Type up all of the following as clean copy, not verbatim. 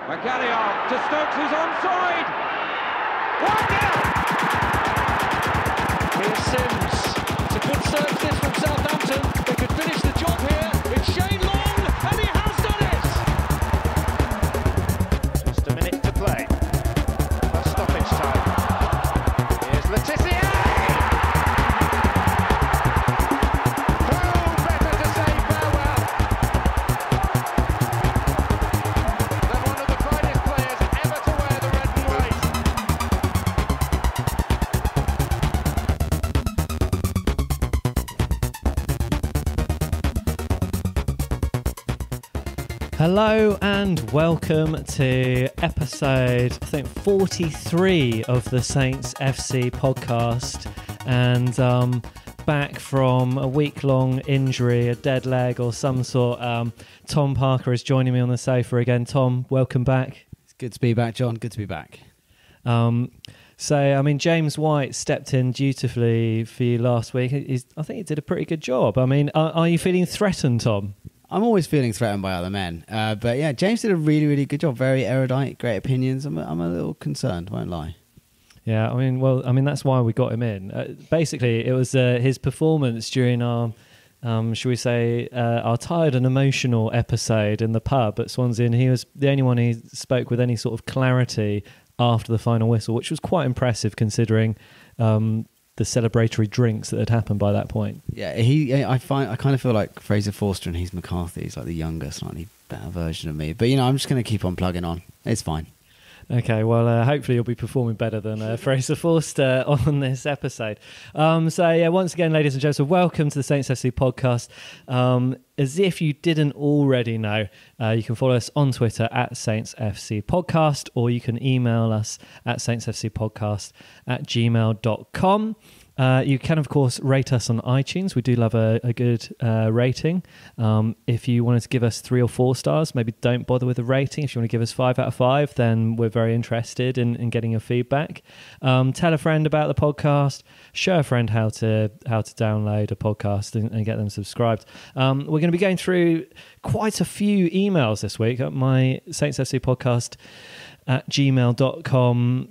Magalhaes to Stokes, who's onside. 1-0. Here's Sims. It's a good serve this from Southampton. They could finish the job here. It's Shane Long, and he has done it. Just a minute to play. That's stoppage time. Here's Letizia. Who better to say farewell than one of the finest players ever to wear the red and white? Hello and welcome to episode, I think, 43 of the Saints FC podcast, and back from a week-long injury, a dead leg or some sort. Tom Parker is joining me on the sofa again. Tom, welcome back. It's good to be back, John. Good to be back. James White stepped in dutifully for you last week. I think he did a pretty good job. Are you feeling threatened, Tom? I'm always feeling threatened by other men. But yeah, James did a really, really good job. Very erudite, great opinions. I'm a little concerned, won't lie. Yeah, that's why we got him in. Basically, it was his performance during our, shall we say, our tired and emotional episode in the pub at Swansea, and he was the only one who spoke with any sort of clarity after the final whistle, which was quite impressive considering the celebratory drinks that had happened by that point. Yeah, I kind of feel like Fraser Forster and he's McCarthy. He's like the younger, slightly better version of me. But I'm just going to keep on plugging on. It's fine. Okay, well, hopefully you'll be performing better than Fraser Forster on this episode. Once again, ladies and gentlemen, welcome to the Saints FC podcast. As if you didn't already know, you can follow us on Twitter at saintsfcpodcast, or you can email us at saintsfcpodcast@gmail.com. You can, of course, rate us on iTunes. We do love a good rating. If you wanted to give us 3 or 4 stars, maybe don't bother with a rating. If you want to give us 5 out of 5, then we're very interested in getting your feedback. Tell a friend about the podcast. Show a friend how to download a podcast and get them subscribed. We're going to be going through quite a few emails this week at my saintsfcpodcast@gmail.com.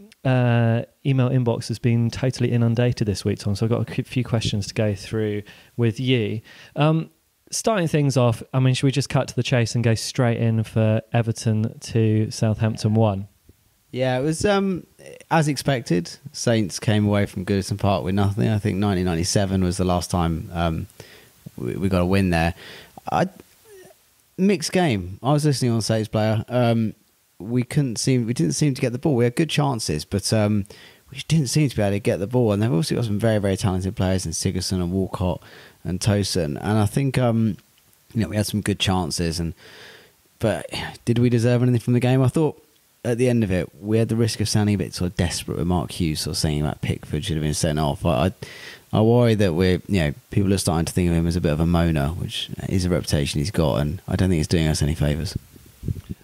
Email inbox has been totally inundated this week, Tom, so I've got a few questions to go through with you. Starting things off, should we just cut to the chase and go straight in for Everton to Southampton 1? Yeah, it was as expected. Saints came away from Goodison Park with nothing. I think 1997 was the last time we got a win there. Mixed game. I was listening on Saints Player. We didn't seem to get the ball. We had good chances, but we didn't seem to be able to get the ball. And they've also got some very, very talented players in Sigurdsson and Walcott and Tosin. And I think we had some good chances. But did we deserve anything from the game? I thought at the end of it, we had the risk of sounding a bit sort of desperate with Mark Hughes sort of saying about Pickford should have been sent off. I worry that people are starting to think of him as a bit of a moaner, which is a reputation he's got, and I don't think it's doing us any favours.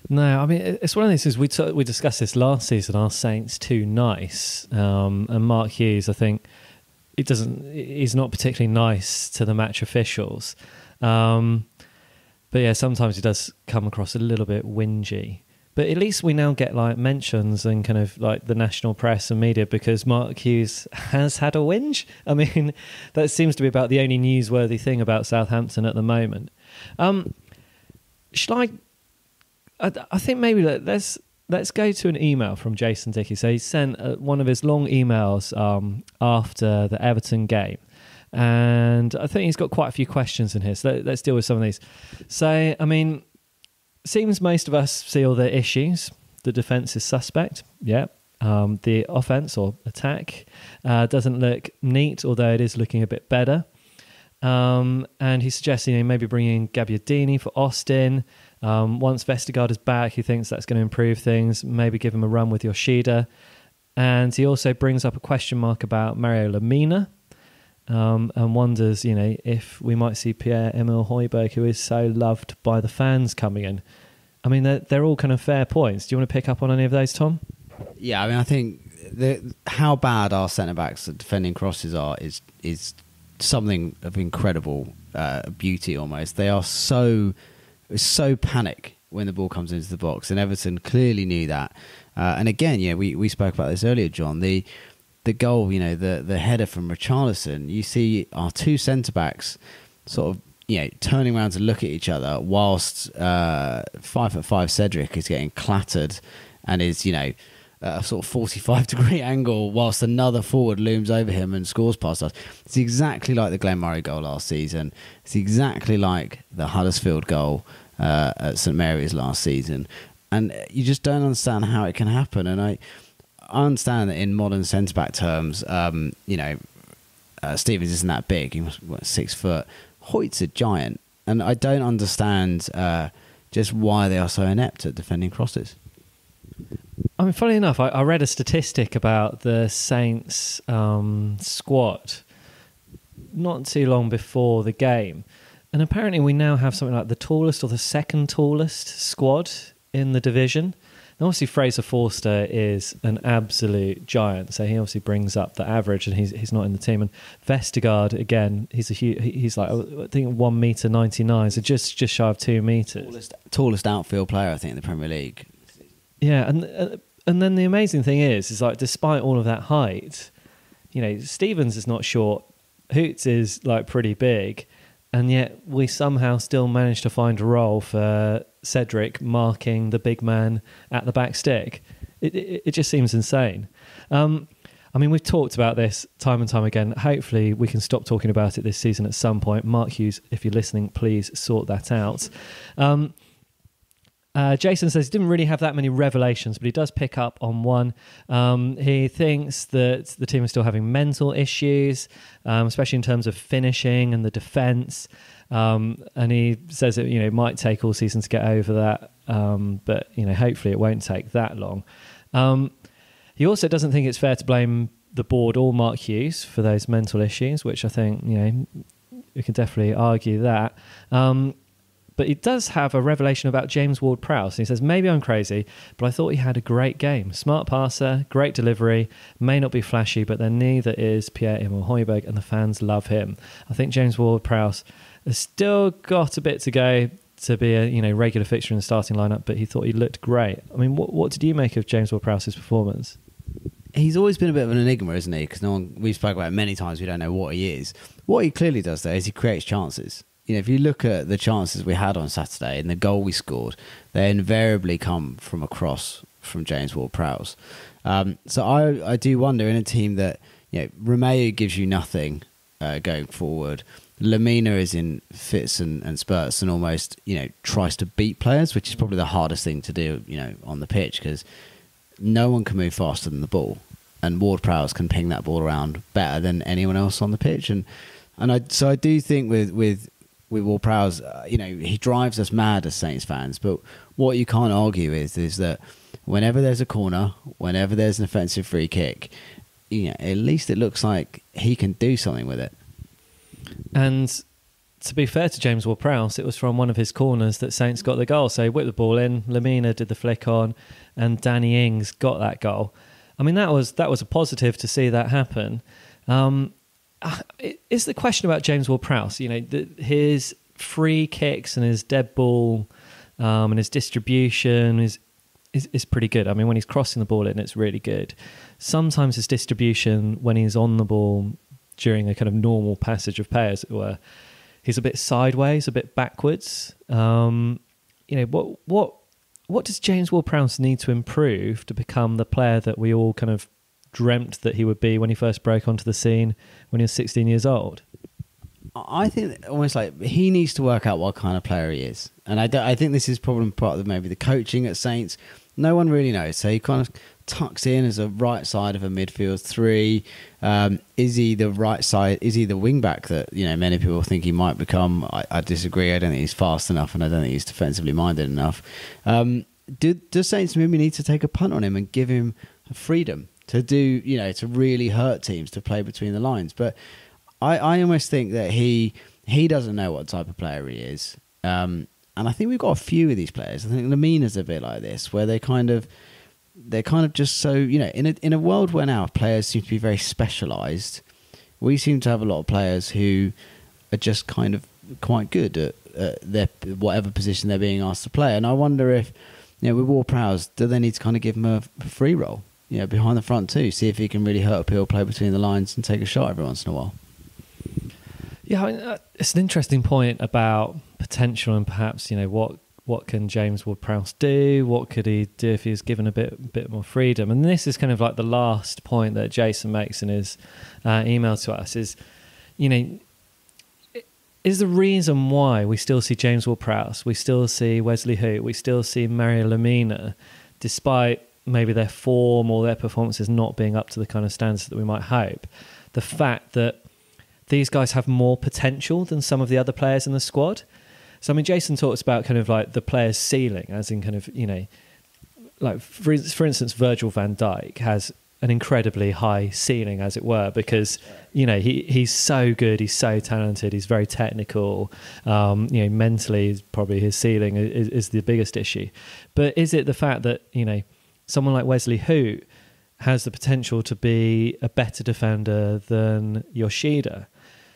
No, it's one of these things, we discussed this last season, are Saints too nice? And Mark Hughes, I think, he's not particularly nice to the match officials. But yeah, sometimes he does come across a little bit whingy. But at least we now get like mentions and kind of like the national press and media because Mark Hughes has had a whinge. That seems to be about the only newsworthy thing about Southampton at the moment. I think maybe let's go to an email from Jason Dickey. So he sent one of his long emails after the Everton game. And I think he's got quite a few questions in here. So let's deal with some of these. So, seems most of us see all the issues. The defence is suspect. Yeah. The offence or attack doesn't look neat, although it is looking a bit better. And he's suggesting maybe bringing Gabbiadini for Austin. Once Vestergaard is back, he thinks that's going to improve things. Maybe give him a run with Yoshida. And he also brings up a question mark about Mario Lemina. And wonders, if we might see Pierre-Emile Højbjerg, who is so loved by the fans, coming in. They're all kind of fair points. Do you want to pick up on any of those, Tom? Yeah, I think how bad our centre-backs at defending crosses are is something of incredible beauty almost. They are so panic when the ball comes into the box, and Everton clearly knew that. And again, we spoke about this earlier, John. The goal, the header from Richarlison. You see our two centre backs sort of turning around to look at each other whilst 5'5" Cedric is getting clattered and is a sort of 45-degree angle whilst another forward looms over him and scores past us. It's exactly like the Glenn Murray goal last season. It's exactly like the Huddersfield goal at St Mary's last season. And you just don't understand how it can happen. And I understand that in modern centre-back terms, Stevens isn't that big. He was 6 foot. Hoyt's a giant. And I don't understand just why they are so inept at defending crosses. I mean, funnily enough, I read a statistic about the Saints squad not too long before the game. And apparently we now have something like the tallest or the second tallest squad in the division. And obviously Fraser Forster is an absolute giant, so he obviously brings up the average, and he's not in the team. And Vestergaard, again, he's like, I think 1.99 m, so just shy of 2 meters. Tallest outfield player, I think, in the Premier League. Yeah, and then the amazing thing is like, despite all of that height, Stevens is not short, Hoots is like pretty big, and yet we somehow still managed to find a role for Cedric marking the big man at the back stick. It just seems insane. I mean, we've talked about this time and time again. Hopefully we can stop talking about it this season at some point. Mark Hughes, if you're listening, please sort that out. Jason says he didn't really have that many revelations, but he does pick up on one. He thinks that the team is still having mental issues, especially in terms of finishing and the defence. And he says it might take all season to get over that, but hopefully it won't take that long. He also doesn't think it's fair to blame the board or Mark Hughes for those mental issues, which I think we can definitely argue that. But he does have a revelation about James Ward-Prowse. He says, maybe I'm crazy, but I thought he had a great game. Smart passer, great delivery, may not be flashy, but then neither is Pierre-Emile Højbjerg, and the fans love him. I think James Ward-Prowse has still got a bit to go to be a regular fixture in the starting lineup, but he thought he looked great. I mean, what did you make of James Ward-Prowse's performance? He's always been a bit of an enigma, isn't he? Because we've spoken about it many times, we don't know what he is. What he clearly does, though, is he creates chances. If you look at the chances we had on Saturday and the goal we scored, they invariably come from a cross from James Ward-Prowse. So I do wonder, in a team that Romeu gives you nothing going forward, Lamina is in fits and spurts and almost tries to beat players, which is probably the hardest thing to do on the pitch, because no one can move faster than the ball, and Ward-Prowse can ping that ball around better than anyone else on the pitch. And I do think with Ward-Prowse, he drives us mad as Saints fans. But what you can't argue is that whenever there's a corner, whenever there's an offensive free kick, at least it looks like he can do something with it. And to be fair to James Ward-Prowse, it was from one of his corners that Saints got the goal. So he whipped the ball in, Lamina did the flick on, and Danny Ings got that goal. I mean, that was a positive to see that happen. It's the question about James Ward-Prowse. His free kicks and his dead ball and his distribution is pretty good. I mean, when he's crossing the ball in, it's really good. Sometimes his distribution when he's on the ball during a kind of normal passage of play, as it were, he's a bit sideways, a bit backwards. What does James Ward-Prowse need to improve to become the player that we all kind of dreamt that he would be when he first broke onto the scene when he was 16 years old? I think almost like he needs to work out what kind of player he is. And I think this is probably part of maybe the coaching at Saints. No one really knows. So he kind of tucks in as a right side of a midfield three. Is he the right side? Is he the wing back that many people think he might become? I disagree. I don't think he's fast enough, and I don't think he's defensively minded enough. Does Saints maybe need to take a punt on him and give him freedom to do, to really hurt teams, to play between the lines? But I almost think that he doesn't know what type of player he is. And I think we've got a few of these players. I think Lamina's a bit like this, where they're kind of just so, in a world where now players seem to be very specialised, we seem to have a lot of players who are just kind of quite good at their whatever position they're being asked to play. And I wonder if, with Ward-Prowse, do they need to kind of give him a free role, behind the front too, see if he can really hurt appeal, play between the lines and take a shot every once in a while. Yeah, I mean, it's an interesting point about potential and perhaps, what can James Ward-Prowse do? What could he do if he was given a bit more freedom? And this is kind of like the last point that Jason makes in his email to us is, is the reason why we still see James Ward-Prowse, we still see Wesley Hoot, we still see Mario Lemina, despite maybe their form or their performances not being up to the kind of standards that we might hope, the fact that these guys have more potential than some of the other players in the squad. So, I mean, Jason talks about kind of like the player's ceiling, as in kind of, like for instance, Virgil van Dijk has an incredibly high ceiling, as it were, because, he's so good, he's so talented, he's very technical, mentally probably his ceiling is the biggest issue. But is it the fact that, someone like Wesley Hoot has the potential to be a better defender than Yoshida?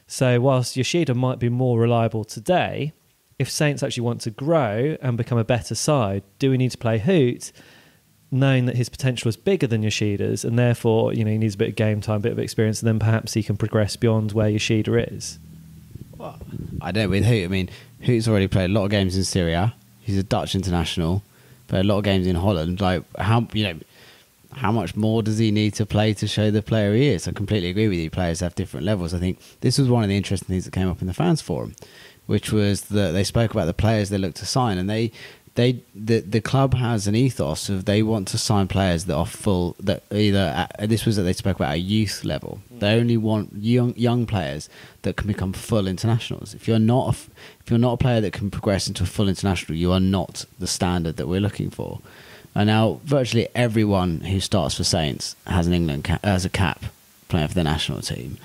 So whilst Yoshida might be more reliable today, if Saints actually want to grow and become a better side, do we need to play Hoot, knowing that his potential is bigger than Yoshida's, and therefore, he needs a bit of game time, a bit of experience, and then perhaps he can progress beyond where Yoshida is? Well, I don't know with Hoot. I mean, Hoot's already played a lot of games in Syria. He's a Dutch international, played a lot of games in Holland. Like, how much more does he need to play to show the player he is? I completely agree with you. Players have different levels. I think this was one of the interesting things that came up in the fans forum, which was that they spoke about the players they look to sign, and the club has an ethos of they want to sign players that are full, that either this was that they spoke about a youth level. They only want young players that can become full internationals. If you're not a player that can progress into a full international, you are not the standard that we're looking for. And now virtually everyone who starts for Saints has an England as a cap playing for the national team.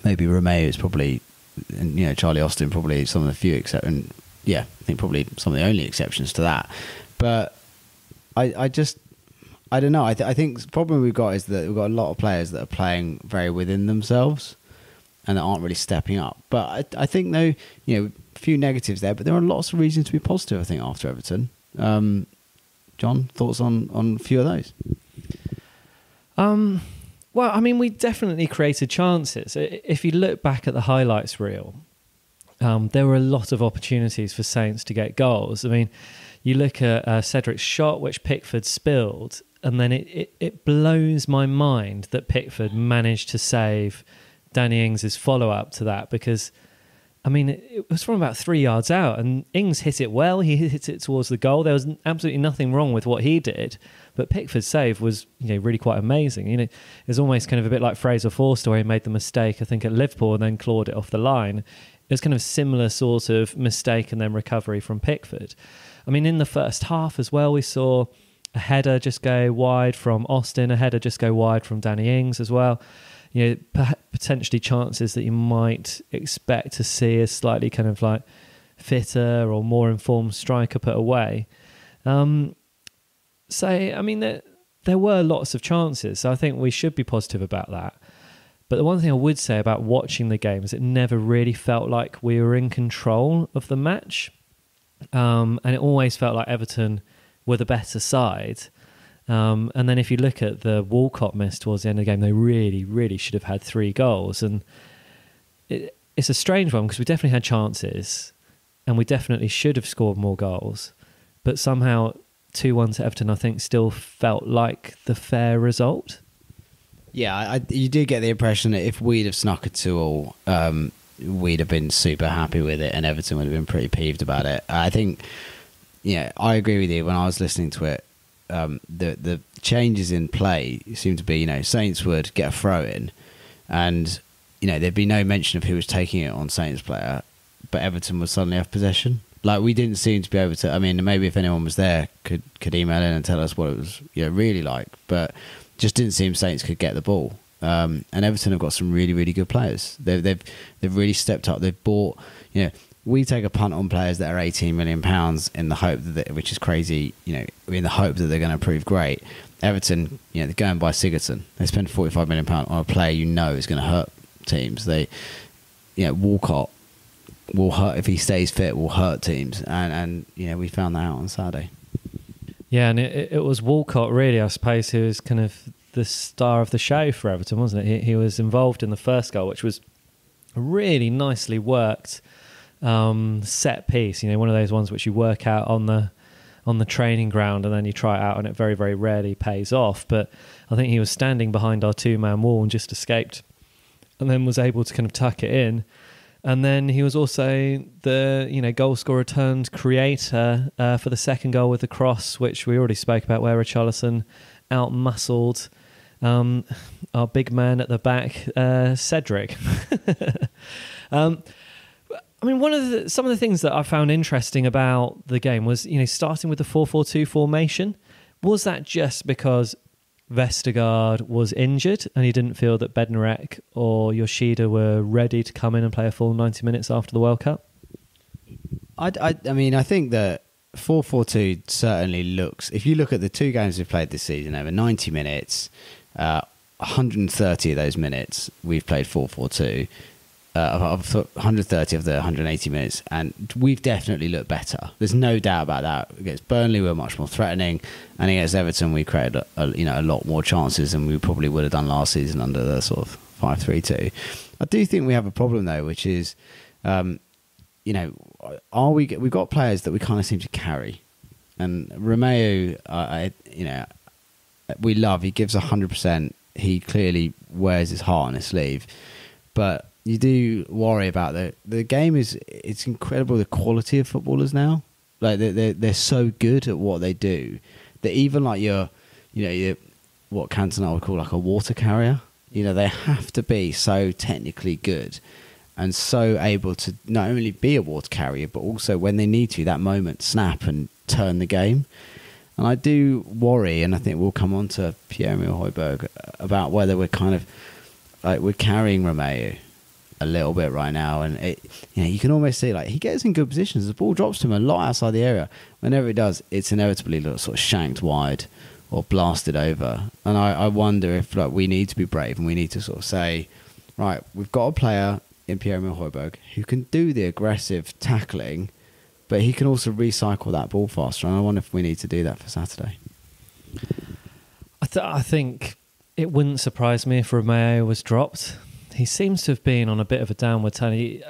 Maybe Romeo is probably, and Charlie Austin probably some of the few exceptions. Yeah, I think probably some of the only exceptions to that. But I don't know. I think the problem we've got is that we've got a lot of players that are playing very within themselves and that aren't really stepping up. But I think though, a few negatives there, but there are lots of reasons to be positive, I think, after Everton. John, thoughts on a few of those? Well, I mean, we definitely created chances. If you look back at the highlights reel, there were a lot of opportunities for Saints to get goals. I mean, you look at Cedric's shot, which Pickford spilled, and then it blows my mind that Pickford managed to save Danny Ings' follow-up to that, because I mean, it was from about 3 yards out, and Ings hit it well. He hit it towards the goal. There was absolutely nothing wrong with what he did, but Pickford's save was, really quite amazing. It was almost kind of a bit like Fraser Forster, where he made the mistake, I think, at Liverpool, and then clawed it off the line. It was kind of a similar sort of mistake and then recovery from Pickford. I mean, in the first half as well, we saw a header just go wide from Austin, a header just go wide from Danny Ings as well. Potentially chances that you might expect to see a slightly kind of like fitter or more informed striker put away. So, I mean, there were lots of chances. So I think we should be positive about that. But the one thing I would say about watching the game is it never really felt like we were in control of the match. And it always felt like Everton were the better side. And then if you look at the Walcott miss towards the end of the game, they really, really should have had 3 goals. And it's a strange one because we definitely had chances and we definitely should have scored more goals. But somehow 2-1 to Everton, I think, still felt like the fair result. Yeah, you do get the impression that if we'd have snuck a 2-2, we'd have been super happy with it and Everton would have been pretty peeved about it. I think, I agree with you. When I was listening to it, the changes in play seem to be, Saints would get a throw in and, there'd be no mention of who was taking it on Saints player, but Everton would suddenly have possession. Like, we didn't seem to be able to, I mean, maybe if anyone was there could email in and tell us what it was really like, but just didn't seem Saints could get the ball. And Everton have got some really, really good players. They've really stepped up. They've bought, we take a punt on players that are £18 million in the hope that, which is crazy, in the hope that they're going to prove great. Everton, they go and buy Sigurdsson. They spend £45 million on a player is going to hurt teams. Walcott, will hurt if he stays fit. Will hurt teams, and we found that out on Saturday. Yeah, and it was Walcott, really, I suppose, who was kind of the star of the show for Everton, wasn't it? He was involved in the first goal, which was a really nicely worked set piece. One of those ones which you work out on the training ground and then you try it out, and it very, very rarely pays off. But I think he was standing behind our two-man wall and just escaped, and then was able to kind of tuck it in. And then he was also the goal scorer turned creator for the second goal with the cross, which we already spoke about, where Richarlison out-muscled our big man at the back, Cedric. Some of the things that I found interesting about the game was, starting with the 4-4-2 formation. Was that just because Vestergaard was injured and he didn't feel that Bednarek or Yoshida were ready to come in and play a full 90 minutes after the World Cup? I think that 4-4-2 certainly looks... If you look at the two games we've played this season, over 90 minutes, 130 of those minutes we've played 4-4-2. 130 of the 180 minutes, and we've definitely looked better. There's no doubt about that. Against Burnley, we were much more threatening, and against Everton, we created a lot more chances than we probably would have done last season under the sort of 5-3-2. I do think we have a problem though, which is, we've got players that we kind of seem to carry, and Romeo, we love. He gives 100%. He clearly wears his heart on his sleeve, but you do worry about the game. It's incredible, the quality of footballers now. Like they're so good at what they do that even like you're what Cantona would call like a water carrier. They have to be so technically good and so able to not only be a water carrier, but also when they need to, that moment, snap and turn the game. And I do worry, and I think we'll come on to Pierre-Emile Højbjerg about whether we're kind of like we're carrying Romeo a little bit right now, and you can almost see like he gets in good positions. The ball drops to him a lot outside the area. Whenever it does, it's inevitably sort of shanked wide or blasted over. And I wonder if like we need to be brave and we need to sort of say, right, we've got a player in Pierre-Emile Højbjerg who can do the aggressive tackling, but he can also recycle that ball faster. And I wonder if we need to do that for Saturday. I think it wouldn't surprise me if Romeo was dropped. He seems to have been on a bit of a downward turn.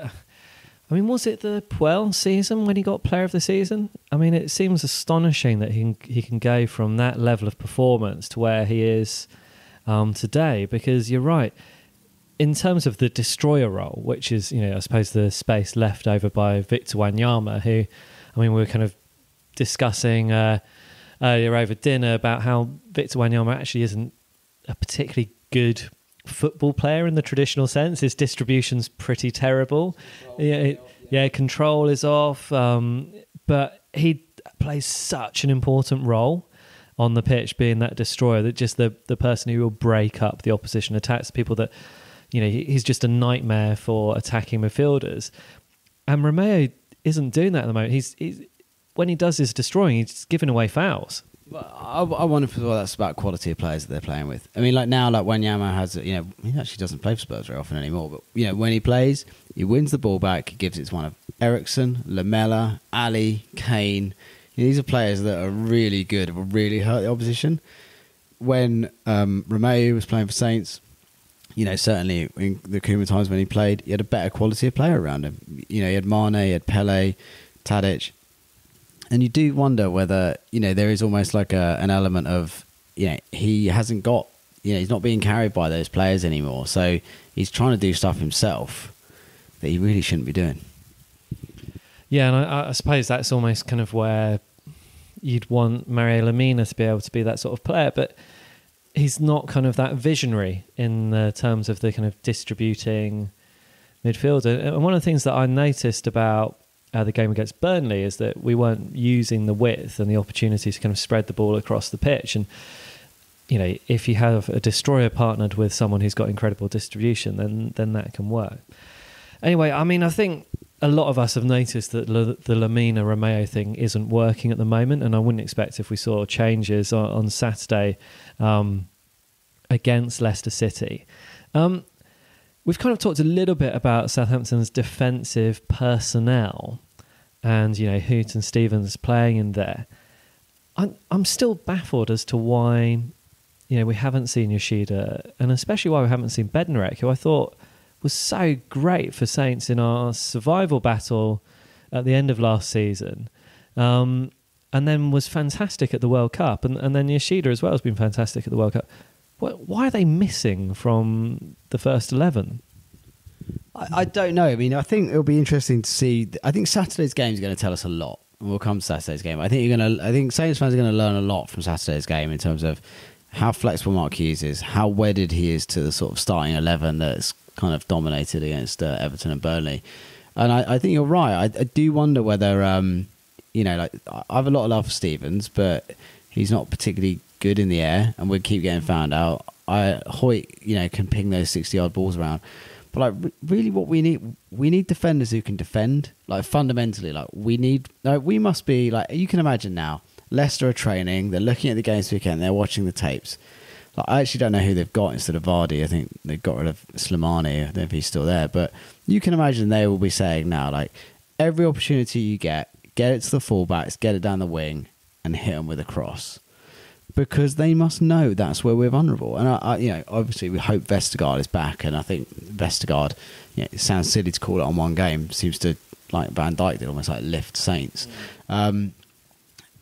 Was it the Puel season when he got Player of the Season? It seems astonishing that he can go from that level of performance to where he is today. Because you're right, in terms of the destroyer role, which is I suppose the space left over by Victor Wanyama, who we were kind of discussing earlier over dinner about how Victor Wanyama actually isn't a particularly good football player in the traditional sense. His distribution's pretty terrible. Control is off. But he plays such an important role on the pitch, being that destroyer, that just the person who will break up the opposition attacks, people that he's just a nightmare for attacking midfielders. And Romeo isn't doing that at the moment. He's when he does his destroying, he's giving away fouls. I wonder if that's about quality of players that they're playing with. Now, like Wanyama has, he actually doesn't play for Spurs very often anymore. But when he plays, he wins the ball back. He gives it to one of Eriksen, Lamela, Ali, Kane. These are players that are really good, have really hurt the opposition. When Romeo was playing for Saints, certainly in the Koeman times when he played, he had a better quality of player around him. He had Mane, he had Pele, Tadic. And you do wonder whether, there is almost like an element of, he hasn't got, he's not being carried by those players anymore. So he's trying to do stuff himself that he really shouldn't be doing. Yeah, and I suppose that's almost kind of where you'd want Mario Lemina to be able to be that sort of player. But he's not kind of that visionary in the terms of the kind of distributing midfielder. And one of the things that I noticed about the game against Burnley is that we weren't using the width and the opportunity to kind of spread the ball across the pitch. And if you have a destroyer partnered with someone who's got incredible distribution, then that can work. Anyway, I think a lot of us have noticed that the Lemina Romeo thing isn't working at the moment, and I wouldn't expect if we saw changes on Saturday against Leicester City. we've kind of talked a little bit about Southampton's defensive personnel and, Hoot and Stevens playing in there. I'm still baffled as to why, we haven't seen Yoshida, and especially why we haven't seen Bednarek, who I thought was so great for Saints in our survival battle at the end of last season, and then was fantastic at the World Cup, and then Yoshida as well has been fantastic at the World Cup. Why are they missing from the first 11? I don't know. I mean, I think it'll be interesting to see. I think Saturday's game is going to tell us a lot. And we'll come to Saturday's game. I think Saints fans are going to learn a lot from Saturday's game in terms of how flexible Mark Hughes is, how wedded he is to the sort of starting 11 that's kind of dominated against Everton and Burnley. And I think you're right. I do wonder whether, I have a lot of love for Stevens, but he's not particularly good in the air, and we'll keep getting found out. Hoyt, can ping those 60-yard balls around. But really, what we need defenders who can defend. Fundamentally, we must be you can imagine now. Leicester are training. They're looking at the games this weekend. They're watching the tapes. I actually don't know who they've got instead of Vardy. I think they've got rid of Slimani. I don't know if he's still there, but you can imagine they will be saying now, every opportunity you get it to the fullbacks, get it down the wing, and hit them with a cross. Because they must know that's where we're vulnerable. And, obviously we hope Vestergaard is back. And I think Vestergaard, it sounds silly to call it on one game, seems to, like Van Dijk did, almost lift Saints.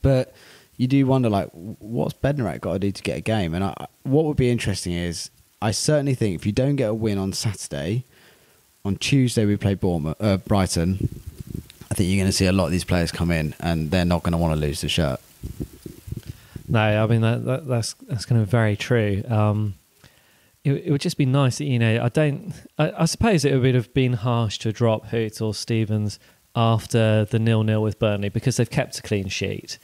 But you do wonder, what's Bednarek got to do to get a game? And what would be interesting is, I certainly think if you don't get a win on Saturday, on Tuesday we play Brighton, I think you're going to see a lot of these players come in and they're not going to want to lose the shirt. No, I mean that's kind of very true. It would just be nice that I suppose it would have been harsh to drop Hoot or Stevens after the 0-0 with Burnley because they've kept a clean sheet.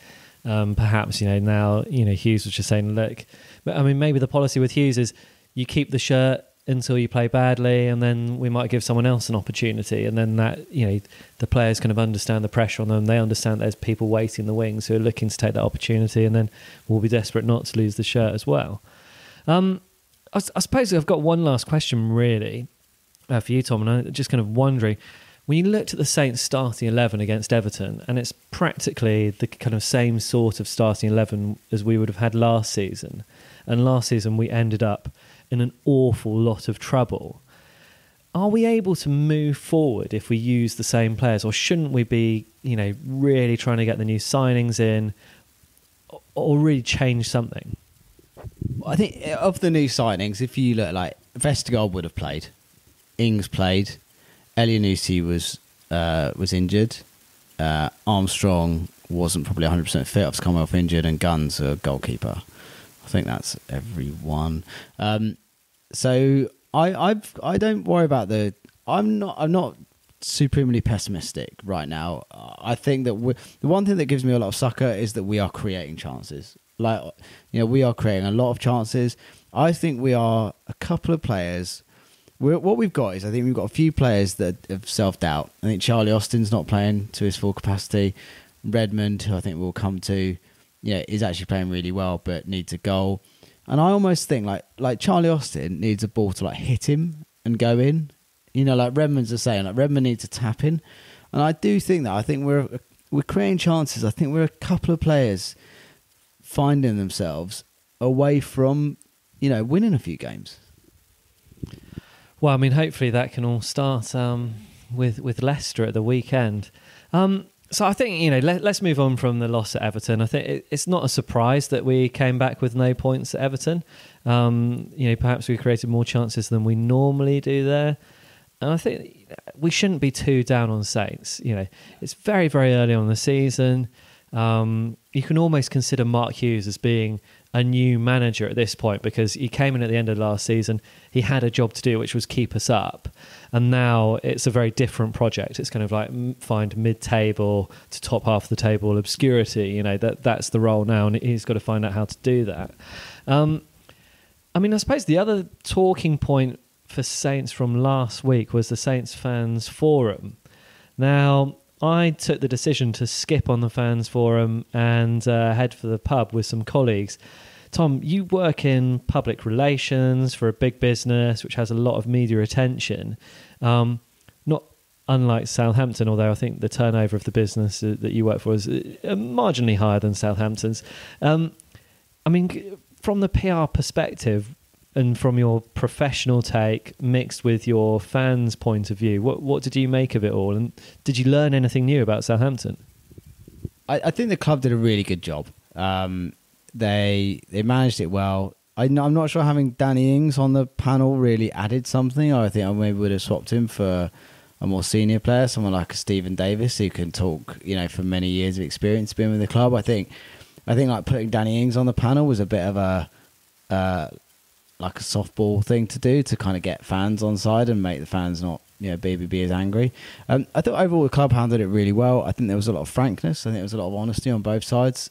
Perhaps now Hughes was just saying, look, but I mean maybe the policy with Hughes is you keep the shirt until you play badly, and then we might give someone else an opportunity, and then that the players kind of understand the pressure on them. They understand there's people waiting in the wings who are looking to take that opportunity, and then we'll be desperate not to lose the shirt as well. I suppose I've got one last question really for you, Tom, and I'm just kind of wondering, when you looked at the Saints starting 11 against Everton, and it's practically the kind of same sort of starting 11 as we would have had last season, and last season we ended up in an awful lot of trouble. Are we able to move forward if we use the same players, or shouldn't we be, really trying to get the new signings in, or really change something? I think of the new signings, if you look, Vestergaard would have played, Ings played, Elianusi was injured, Armstrong wasn't probably 100% fit, I've come off injured, and Gunn's a goalkeeper. I think that's everyone. So I don't worry about the. I'm not supremely pessimistic right now. I think that the one thing that gives me a lot of succor is that we are creating chances. We are creating a lot of chances. I think we are a couple of players. What we've got is, I think we've got a few players that have self-doubt. I think Charlie Austin's not playing to his full capacity. Redmond, who I think we'll come to, is actually playing really well, but needs a goal. And I almost think like Charlie Austin needs a ball to hit him and go in. Redmond's the same. Redmond needs to tap in. And I do think that. I think we're creating chances. I think we're a couple of players finding themselves away from, winning a few games. Well, I mean, hopefully that can all start with Leicester at the weekend. So I think, let's move on from the loss at Everton. I think it's not a surprise that we came back with no points at Everton. Perhaps we created more chances than we normally do there. And I think we shouldn't be too down on Saints. It's very, very early on in the season. You can almost consider Mark Hughes as being a new manager at this point, because he came in at the end of last season. He had a job to do, which was keep us up. And now it's a very different project. It's kind of find mid-table to top half of the table obscurity. That's the role now, and he's got to find out how to do that. I suppose the other talking point for Saints from last week was the Saints Fans Forum. Now, I took the decision to skip on the Fans Forum and head for the pub with some colleagues Tom, you work in public relations for a big business which has a lot of media attention. Not unlike Southampton, although I think the turnover of the business that you work for is marginally higher than Southampton's. I mean, from the PR perspective and from your professional take mixed with your fans' point of view, what did you make of it all? And did you learn anything new about Southampton? I think the club did a really good job. They managed it well. I'm not sure having Danny Ings on the panel really added something. I think I maybe would have swapped him for a more senior player, someone like a Stephen Davis who can talk, for many years of experience being with the club. I think like putting Danny Ings on the panel was a bit of a like a softball thing to do to kind of get fans on side and make the fans not be as angry. I thought overall the club handled it really well. I think there was a lot of frankness. I think there was a lot of honesty on both sides.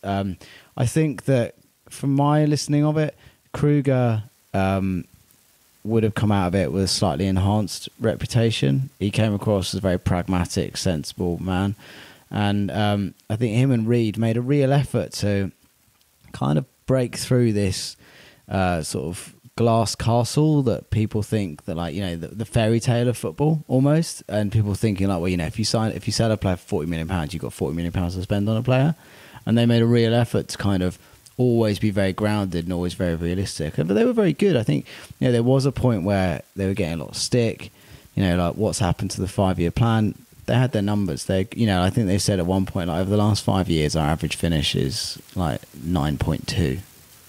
I think that from my listening of it, Kruger would have come out of it with a slightly enhanced reputation. He came across as a very pragmatic, sensible man. And I think him and Reid made a real effort to kind of break through this sort of glass castle that people think that, like, the fairy tale of football almost, and people thinking like, well, if you sell a player for £40 million, you've got £40 million to spend on a player. And they made a real effort to kind of always be very grounded and always very realistic. But they were very good. I think there was a point where they were getting a lot of stick. Like what's happened to the 5-year plan? They had their numbers. I think they said at one point, like, over the last 5 years, our average finish is like 9.2.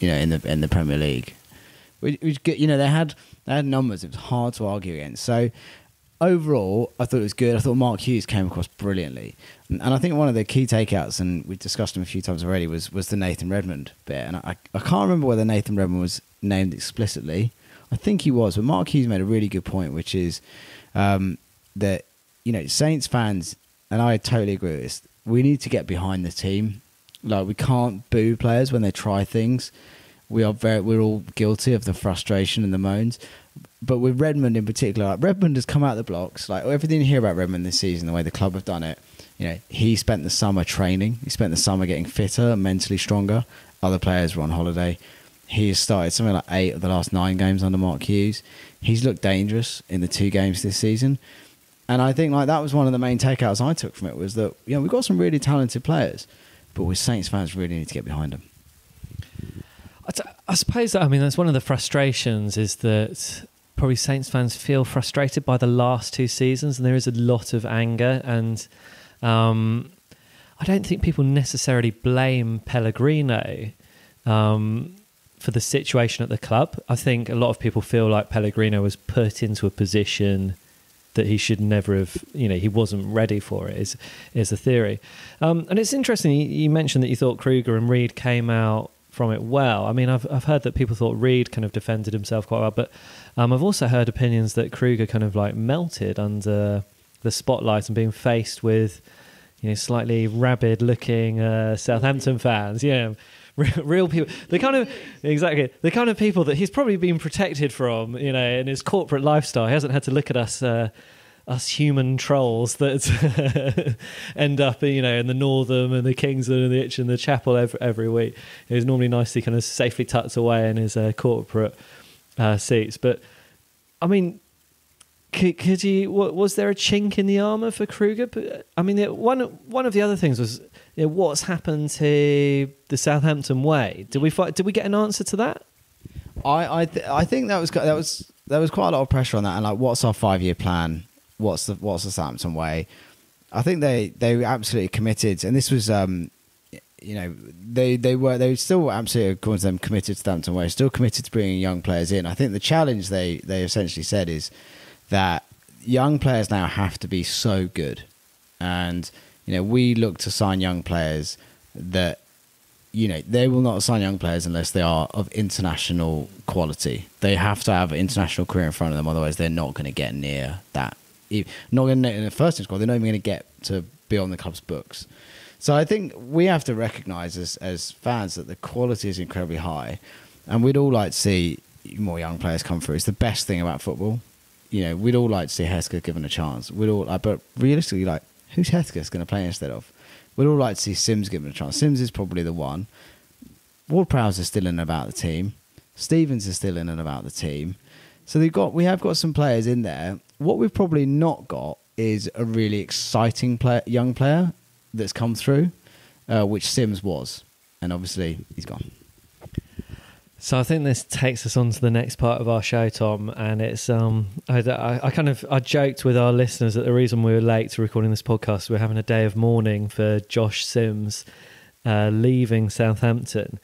In the Premier League, which good. They had numbers. It was hard to argue against. So overall, I thought it was good. I thought Mark Hughes came across brilliantly, and I think one of the key takeouts, and we've discussed him a few times already, was the Nathan Redmond bit. And I can't remember whether Nathan Redmond was named explicitly. I think he was, but Mark Hughes made a really good point, which is that Saints fans, and I totally agree with this, we need to get behind the team. Like, we can't boo players when they try things. We're all guilty of the frustration and the moans. But with Redmond in particular, like, Redmond has come out of the blocks. Like, everything you hear about Redmond this season, the way the club have done it, he spent the summer training. He spent the summer getting fitter, mentally stronger. Other players were on holiday. He has started something like 8 of the last 9 games under Mark Hughes. He's looked dangerous in the 2 games this season. And I think, like, that was one of the main takeouts I took from it, was that we've got some really talented players, but we Saints fans really need to get behind them. I suppose that, that's one of the frustrations, is that probably Saints fans feel frustrated by the last 2 seasons, and there is a lot of anger. And I don't think people necessarily blame Pellegrino for the situation at the club. I think a lot of people feel like Pellegrino was put into a position that he should never have, he wasn't ready for it, is the theory. And it's interesting, you mentioned that you thought Kruger and Reid came out from it well. I've heard that people thought Reid kind of defended himself quite well, but I've also heard opinions that Kruger kind of like melted under the spotlight and being faced with, slightly rabid looking Southampton fans. Real people, the kind of people that he's probably been protected from, in his corporate lifestyle. He hasn't had to look at us human trolls that end up, in the Northam and the Kingsland and the Itch and the Chapel every week. He's normally nicely kind of safely tucked away in his corporate seats. But could you? Was there a chink in the armour for Kruger? But one of the other things was, what's happened to the Southampton way? Did we get an answer to that? I think that was quite a lot of pressure on that. And like, what's our 5-year plan? What's the Southampton way? I think they were absolutely committed, and this was they were still absolutely, according to them, committed to the Southampton way, still committed to bringing young players in. I think the challenge they essentially said is that young players now have to be so good, and we look to sign young players that they will not sign young players unless they are of international quality. They have to have an international career in front of them, otherwise they're not going to get near that. Not going to in the first team squad, they're not even going to get to be on the club's books. So I think we have to recognise as fans that the quality is incredibly high, and we'd all like to see more young players come through. It's the best thing about football. We'd all like to see Heska given a chance. But realistically, like, who's Heska going to play instead of? We'd all like to see Sims given a chance. Sims is probably the one. Ward-Prowse is still in and about the team. Stevens is still in and about the team. So we have got some players in there. What we've probably not got is a really exciting young player that's come through, which Sims was. And obviously, he's gone. So I think this takes us on to the next part of our show, Tom, and it's I joked with our listeners that the reason we were late to recording this podcast, we're having a day of mourning for Josh Sims leaving Southampton.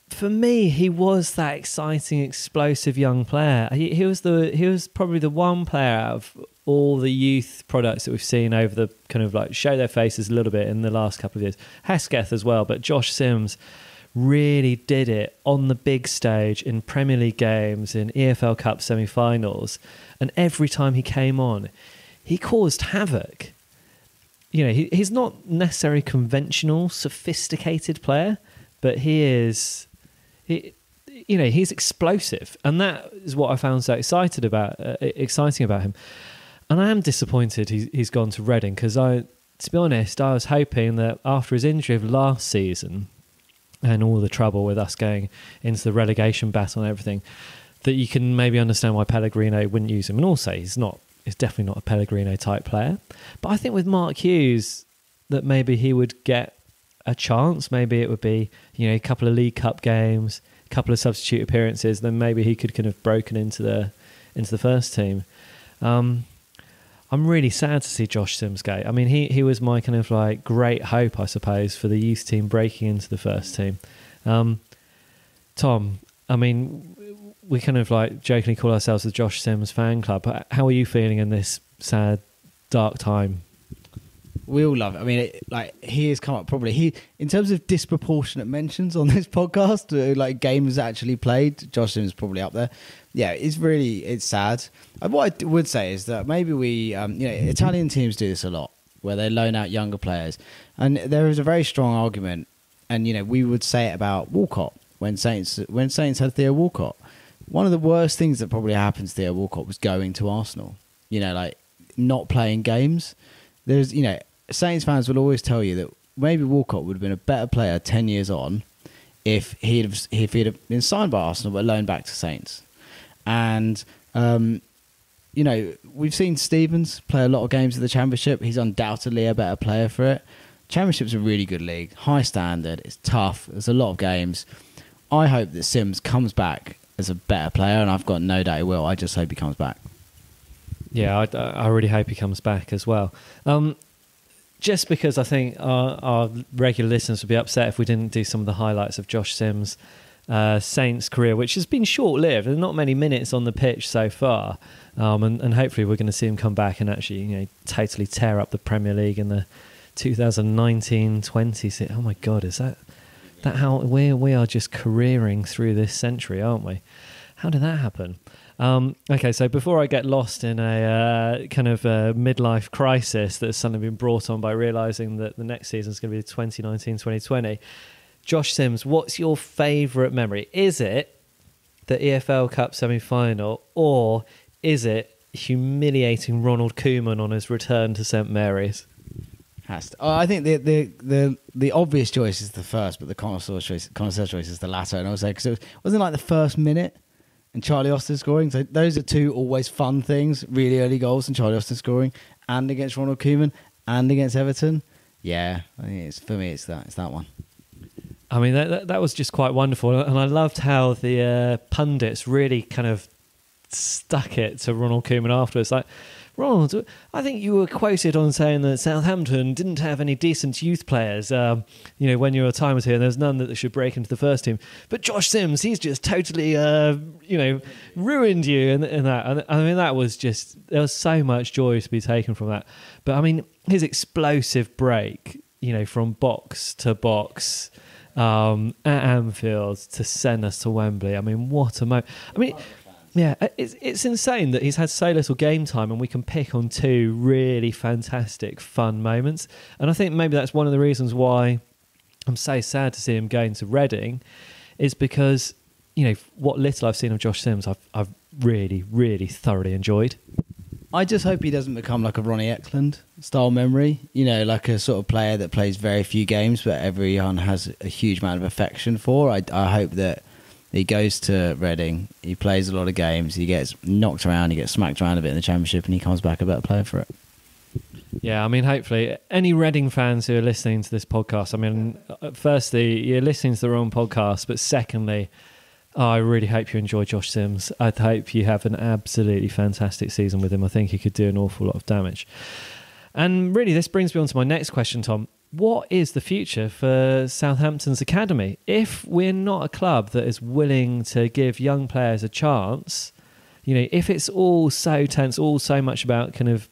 For me, he was that exciting, explosive young player. He was probably the one player out of all the youth products that we've seen over the kind of like show their faces a little bit in the last couple of years. Hesketh as well, but Josh Sims really did it on the big stage in Premier League games, in EFL Cup semi-finals, and every time he came on, he caused havoc. You know, he's not necessarily a conventional, sophisticated player, but he's explosive, and that is what I found so exciting about him. And I am disappointed he's gone to Reading, because to be honest, I was hoping that after his injury of last season and all the trouble with us going into the relegation battle and everything, that you can maybe understand why Pellegrino wouldn't use him. And also, he's definitely not a Pellegrino type player. But I think with Mark Hughes, that maybe he would get a chance. Maybe it would be, a couple of League Cup games, a couple of substitute appearances, then maybe he could kind of broken into the first team. I'm really sad to see Josh Sims go. I mean, he was my kind of like great hope, I suppose, for the youth team breaking into the first team. Tom, I mean, we kind of like jokingly call ourselves the Josh Sims Fan Club. How are you feeling in this sad, dark time? We all love it. I mean, he has come up probably in terms of disproportionate mentions on this podcast, like games actually played. Josh Sims is probably up there. Yeah, it's sad. What I would say is that maybe Italian teams do this a lot, where they loan out younger players, and there is a very strong argument. And we would say it about Walcott when Saints had Theo Walcott. One of the worst things that probably happened to Theo Walcott was going to Arsenal. Like not playing games. There's Saints fans will always tell you that maybe Walcott would have been a better player 10 years on if he'd have been signed by Arsenal but loaned back to Saints. And we've seen Stevens play a lot of games in the Championship. He's undoubtedly a better player for it. Championship's a really good league, high standard. It's tough. There's a lot of games. I hope that Sims comes back as a better player, and I've got no doubt he will. I just hope he comes back. Yeah, I really hope he comes back as well. Just because I think our regular listeners would be upset if we didn't do some of the highlights of Josh Sims' Saints career, which has been short-lived. There's not many minutes on the pitch so far, and hopefully we're going to see him come back and actually totally tear up the Premier League in the 2019-20. Oh my God, is that how we are just careering through this century, aren't we? How did that happen? Okay, so before I get lost in a kind of a midlife crisis that's suddenly been brought on by realising that the next season is going to be 2019-2020, Josh Sims, what's your favourite memory? Is it the EFL Cup semi-final, or is it humiliating Ronald Koeman on his return to St Mary's? I think the obvious choice is the first, but the connoisseur choice is the latter. And I was like, because it wasn't like the first minute and Charlie Austin scoring. So those are two always fun things, really early goals and Charlie Austin scoring, and against Ronald Koeman and against Everton. Yeah, I think for me it's that one. I mean, that was just quite wonderful. And I loved how the pundits really kind of stuck it to Ronald Koeman afterwards. Like, Ronald, I think you were quoted on saying that Southampton didn't have any decent youth players, when your time was here, and there's none that should break into the first team. But Josh Sims, he's just totally, ruined you and that. And I mean, there was so much joy to be taken from that. But I mean, his explosive break, from box to box, at Anfield to send us to Wembley. I mean, what a moment. I mean, yeah, it's insane that he's had so little game time and we can pick on two really fantastic, fun moments. And I think maybe that's one of the reasons why I'm so sad to see him going to Reading, is because, what little I've seen of Josh Sims, I've really, really thoroughly enjoyed. I just hope he doesn't become like a Ronnie Eklund style memory. You know, like a sort of player that plays very few games, but everyone has a huge amount of affection for. I hope that he goes to Reading, he plays a lot of games, he gets knocked around, he gets smacked around a bit in the Championship, and he comes back a better player for it. Yeah, I mean, hopefully, any Reading fans who are listening to this podcast, I mean, firstly, you're listening to the wrong podcast, but secondly, I really hope you enjoy Josh Sims. I hope you have an absolutely fantastic season with him. I think he could do an awful lot of damage. And really, this brings me on to my next question, Tom. What is the future for Southampton's academy? If we're not a club that is willing to give young players a chance, you know, if it's all so tense, all so much about kind of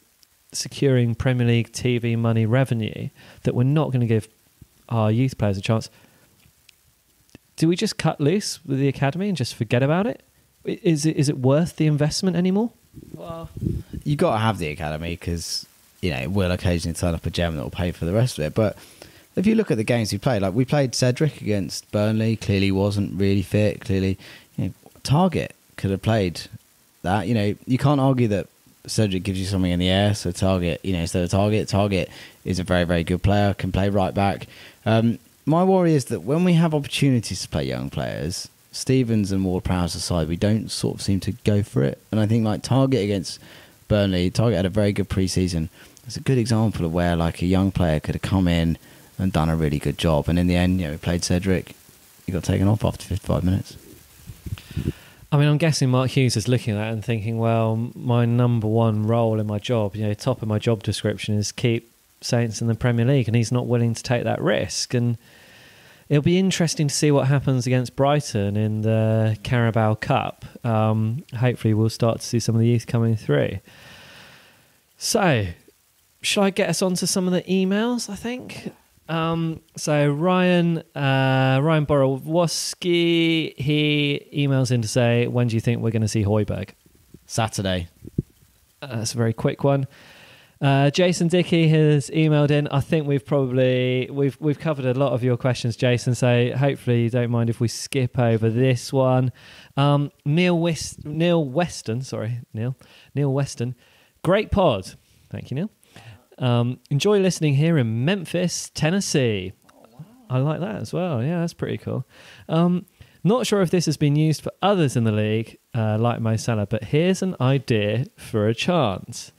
securing Premier League TV money revenue, that we're not going to give our youth players a chance, do we just cut loose with the academy and just forget about it? Is it worth the investment anymore? Well, you got to have the academy because, you know, it will occasionally turn up a gem that will pay for the rest of it. But if you look at the games we played, like we played Cedric against Burnley, clearly wasn't really fit. Clearly, you know, Target could have played that. You know, you can't argue that Cedric gives you something in the air. So Target, you know, instead of Target is a very, very good player, can play right back. My worry is that when we have opportunities to play young players, Stevens and Ward-Prowse aside, we don't sort of seem to go for it. And I think like Target against Burnley, Target had a very good pre-season. It's a good example of where like a young player could have come in and done a really good job. And in the end, you know, we played Cedric, he got taken off after 55 minutes. I mean, I'm guessing Mark Hughes is looking at that and thinking, well, my number one role in my job, you know, top of my job description is keep Saints in the Premier League, and he's not willing to take that risk. And it'll be interesting to see what happens against Brighton in the Carabao Cup. Hopefully we'll start to see some of the youth coming through. So, shall I get us on to some of the emails, I think? So Ryan Borowski, he emails in to say, when do you think we're going to see Højbjerg? Saturday. That's a very quick one. Jason Dickey has emailed in. I think we've covered a lot of your questions, Jason, so hopefully you don't mind if we skip over this one. Neil Weston. Great pod. Thank you, Neil. Enjoy listening here in Memphis, Tennessee. I like that as well. Yeah, that's pretty cool. Not sure if this has been used for others in the league, like Mo Salah, but here's an idea for a chance.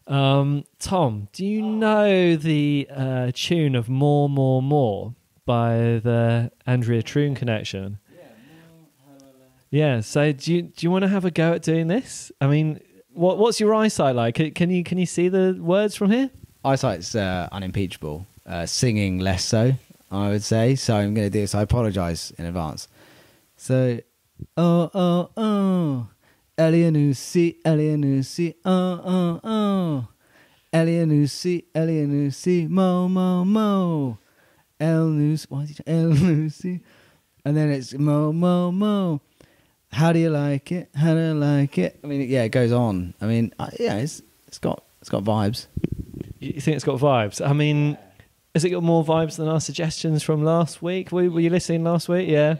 Tom, do you know the tune of More, More, More by the Andrea Troon Connection? Yeah, so do you want to have a go at doing this? I mean, what's your eyesight like? Can you see the words from here? Eyesight's unimpeachable. Singing less so, I would say. So I'm going to do this. I apologise in advance. So, oh. Elianusi, oh. Elianusi, mo. El-Nusi. And then it's mo. How do you like it? I mean, yeah, it goes on. I mean, yeah, it's got vibes. You think it's got vibes? I mean, has it got more vibes than our suggestions from last week? Were you listening last week? Yeah.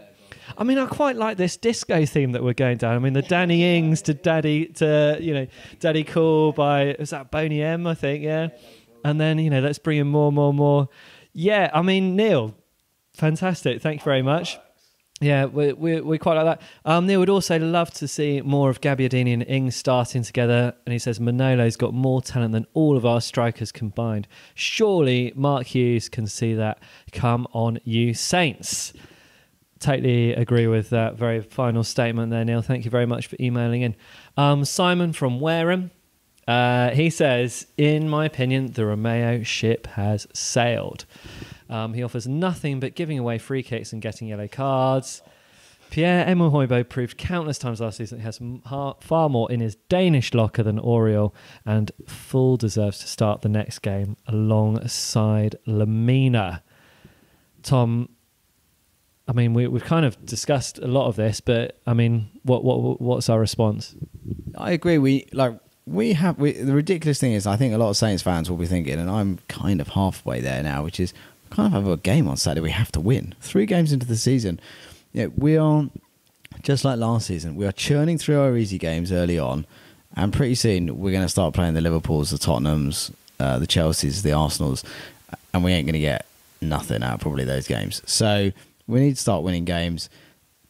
I mean, I quite like this disco theme that we're going down. I mean, the Danny Ings to Daddy Cool by, was that Boney M, I think, yeah? And then, you know, let's bring in more. Yeah, I mean, Neil, fantastic. Thank you very much. Yeah, we quite like that. Neil would also love to see more of Gabbiadini and Ings starting together. And he says Manolo's got more talent than all of our strikers combined. Surely Mark Hughes can see that. Come on, you Saints. Totally agree with that very final statement there, Neil. Thank you very much for emailing in. Simon from Wareham, he says, in my opinion, the Romeo ship has sailed. He offers nothing but giving away free kicks and getting yellow cards. Pierre-Emile Højbjerg proved countless times last season he has far more in his Danish locker than Oriol, and full deserves to start the next game alongside Lamina. Tom, I mean, we've kind of discussed a lot of this, but I mean, what's our response? I agree. The ridiculous thing is, I think a lot of Saints fans will be thinking, and I'm kind of halfway there now, which is we kind of have a game on Saturday we have to win. 3 games into the season, we are just like last season. We are churning through our easy games early on, And pretty soon we're going to start playing the Liverpools, the Tottenhams, the Chelseas, the Arsenals, and we ain't going to get nothing out of probably those games. So we need to start winning games.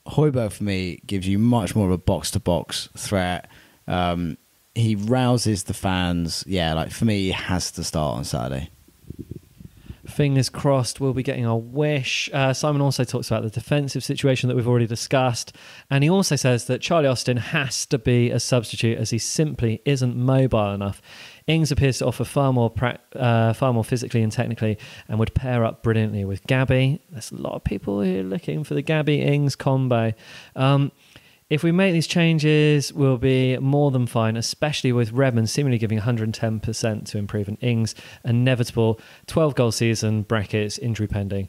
Højbjerg for me gives you much more of a box-to-box threat. He rouses the fans. Yeah, like for me, he has to start on Saturday. Fingers crossed we'll be getting our wish. Simon also talks about the defensive situation that we've already discussed. And he also says that Charlie Austin has to be a substitute as he simply isn't mobile enough. Ings appears to offer far more physically and technically and would pair up brilliantly with Gabby. There's a lot of people who are looking for the Gabby-Ings combo. If we make these changes, we'll be more than fine, especially with Redmond seemingly giving 110% to improve, and Ings inevitable 12-goal season, brackets, injury pending.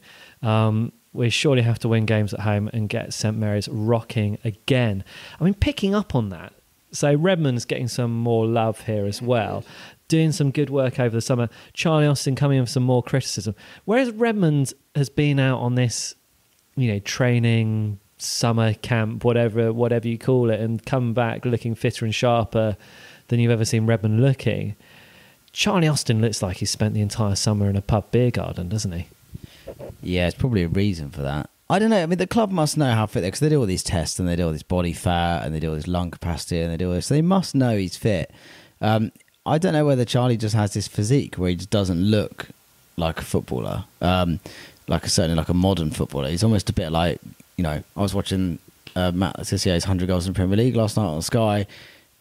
We surely have to win games at home and get St Mary's rocking again. I mean, picking up on that, so Redmond's getting some more love here as well, doing some good work over the summer. Charlie Austin coming in with some more criticism. Whereas Redmond has been out on this, training, summer camp, whatever you call it, and come back looking fitter and sharper than you've ever seen Redmond looking. Charlie Austin looks like he's spent the entire summer in a pub beer garden, doesn't he? Yeah, it's probably a reason for that. I don't know. I mean, the club must know how fit they are because they do all these tests and they do all this body fat and they do all this lung capacity and they do all this. So they must know he's fit. I don't know whether Charlie just has this physique where he just doesn't look like a footballer, certainly like a modern footballer. He's almost a bit like, I was watching Matt Letizier's 100 goals in the Premier League last night on Sky.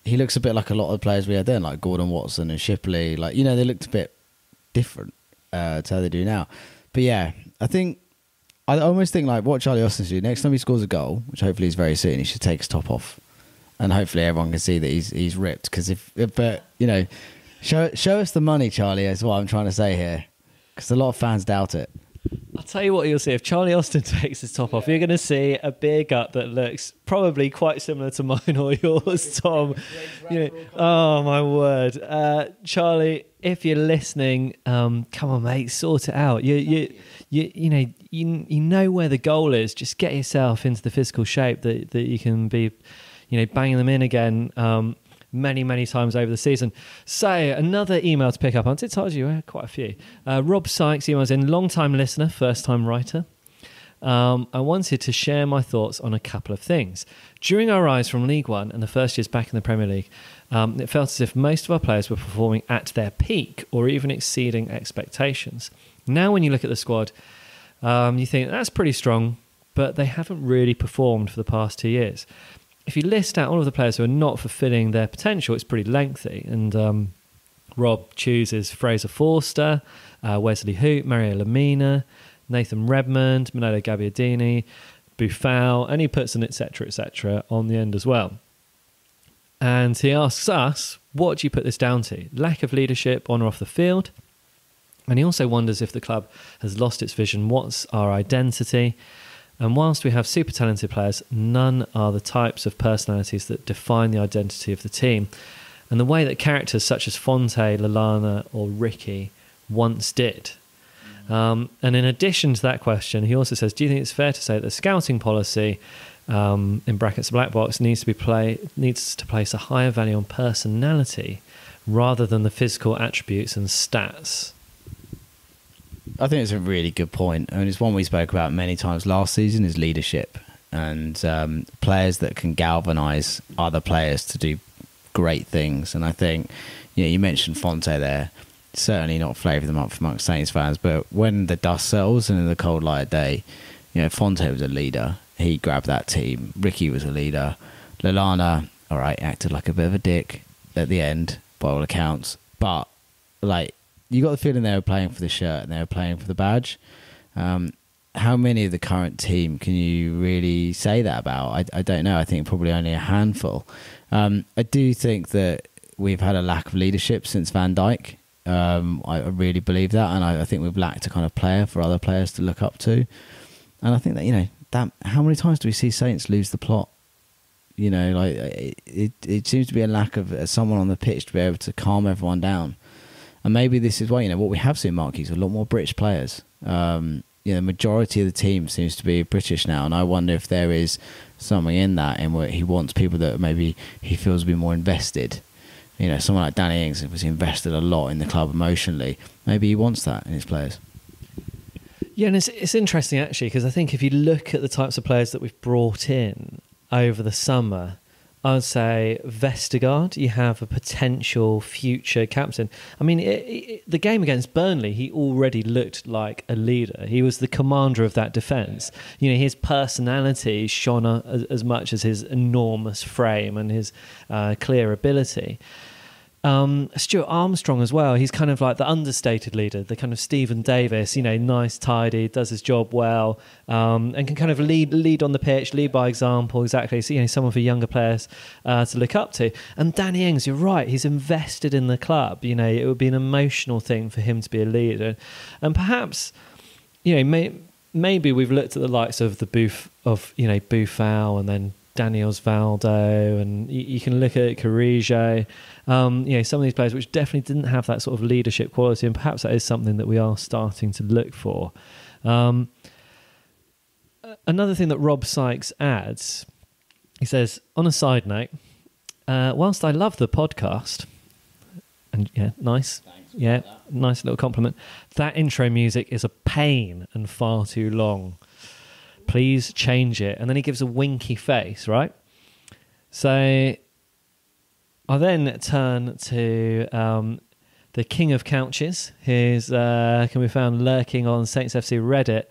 He looks a bit like a lot of the players we had then, like Gordon Watson and Shipley. They looked a bit different to how they do now. But yeah, I almost think like what Charlie Austin should do next time he scores a goal, which hopefully is very soon, he should take his top off, and hopefully everyone can see that he's ripped. Because show us the money, Charlie, is what I'm trying to say here, because a lot of fans doubt it. I'll tell you what you'll see. If Charlie Austin takes his top off, you're going to see a beer gut that looks probably quite similar to mine or yours, Tom. Oh, my word. Charlie, if you're listening, come on, mate, sort it out. You know where the goal is. Just get yourself into the physical shape that you can be, banging them in again many, many times over the season. So, another email to pick up on. I told you, I had quite a few. Rob Sykes emails in, long-time listener, first-time writer. I wanted to share my thoughts on a couple of things. During our rise from League One and the first years back in the Premier League, it felt as if most of our players were performing at their peak or even exceeding expectations. Now, when you look at the squad, you think that's pretty strong, but they haven't really performed for the past 2 years. If you list out all of the players who are not fulfilling their potential, it's pretty lengthy. And Rob chooses Fraser Forster, Wesley Hoot, Mario Lemina, Nathan Redmond, Manolo Gabbiadini, Buffal, and he puts an etc. on the end as well. And he asks us, what do you put this down to? Lack of leadership on or off the field? And he also wonders if the club has lost its vision. What's our identity? And whilst we have super talented players, none are the types of personalities that define the identity of the team. And the way that characters such as Fonte, Lallana or Ricky once did. And in addition to that question, he also says, do you think it's fair to say that the scouting policy, in brackets black box, needs to place a higher value on personality rather than the physical attributes and stats? I think it's a really good point. I mean, it's one we spoke about many times last season, is leadership and players that can galvanise other players to do great things. And I think, you mentioned Fonte there, certainly not flavour them up amongst Saints fans, but when the dust settles and in the cold light of day, Fonte was a leader. He grabbed that team. Ricky was a leader. Lallana, all right, acted like a bit of a dick at the end, by all accounts. But, you got the feeling they were playing for the shirt and they were playing for the badge. How many of the current team can you really say that about? I don't know. I think probably only a handful. I do think that we've had a lack of leadership since Van Dijk. I really believe that, and I think we've lacked a kind of player for other players to look up to. And I think that how many times do we see Saints lose the plot? It seems to be a lack of someone on the pitch to be able to calm everyone down. And maybe this is why, what we have seen, Mark, is a lot more British players. The majority of the team seems to be British now, and I wonder if there is something in that, in where he wants people that maybe he feels will be more invested. someone like Danny Ings was invested a lot in the club emotionally. Maybe he wants that in his players. Yeah, and it's interesting actually, because I think if you look at the types of players that we've brought in over the summer, I would say Vestergaard, you have a potential future captain. I mean, the game against Burnley, he already looked like a leader. He was the commander of that defence. His personality shone as much as his enormous frame and his clear ability. Stuart Armstrong as well. He's kind of like the understated leader, the kind of Stephen Davis, nice, tidy, does his job well, and can kind of lead on the pitch, lead by example, exactly. So, someone for younger players to look up to. And Danny Ings, you're right, he's invested in the club. It would be an emotional thing for him to be a leader. And perhaps, maybe we've looked at the likes of the Buffal and then Danny Osvaldo, and you can look at Carrillo, some of these players which definitely didn't have that sort of leadership quality, and perhaps that is something that we are starting to look for. Another thing that Rob Sykes adds, he says, on a side note, whilst I love the podcast, and nice, nice little compliment, that intro music is a pain and far too long. Please change it. And then he gives a winky face, right? So I then turn to the king of couches, who's can be found lurking on Saints FC Reddit.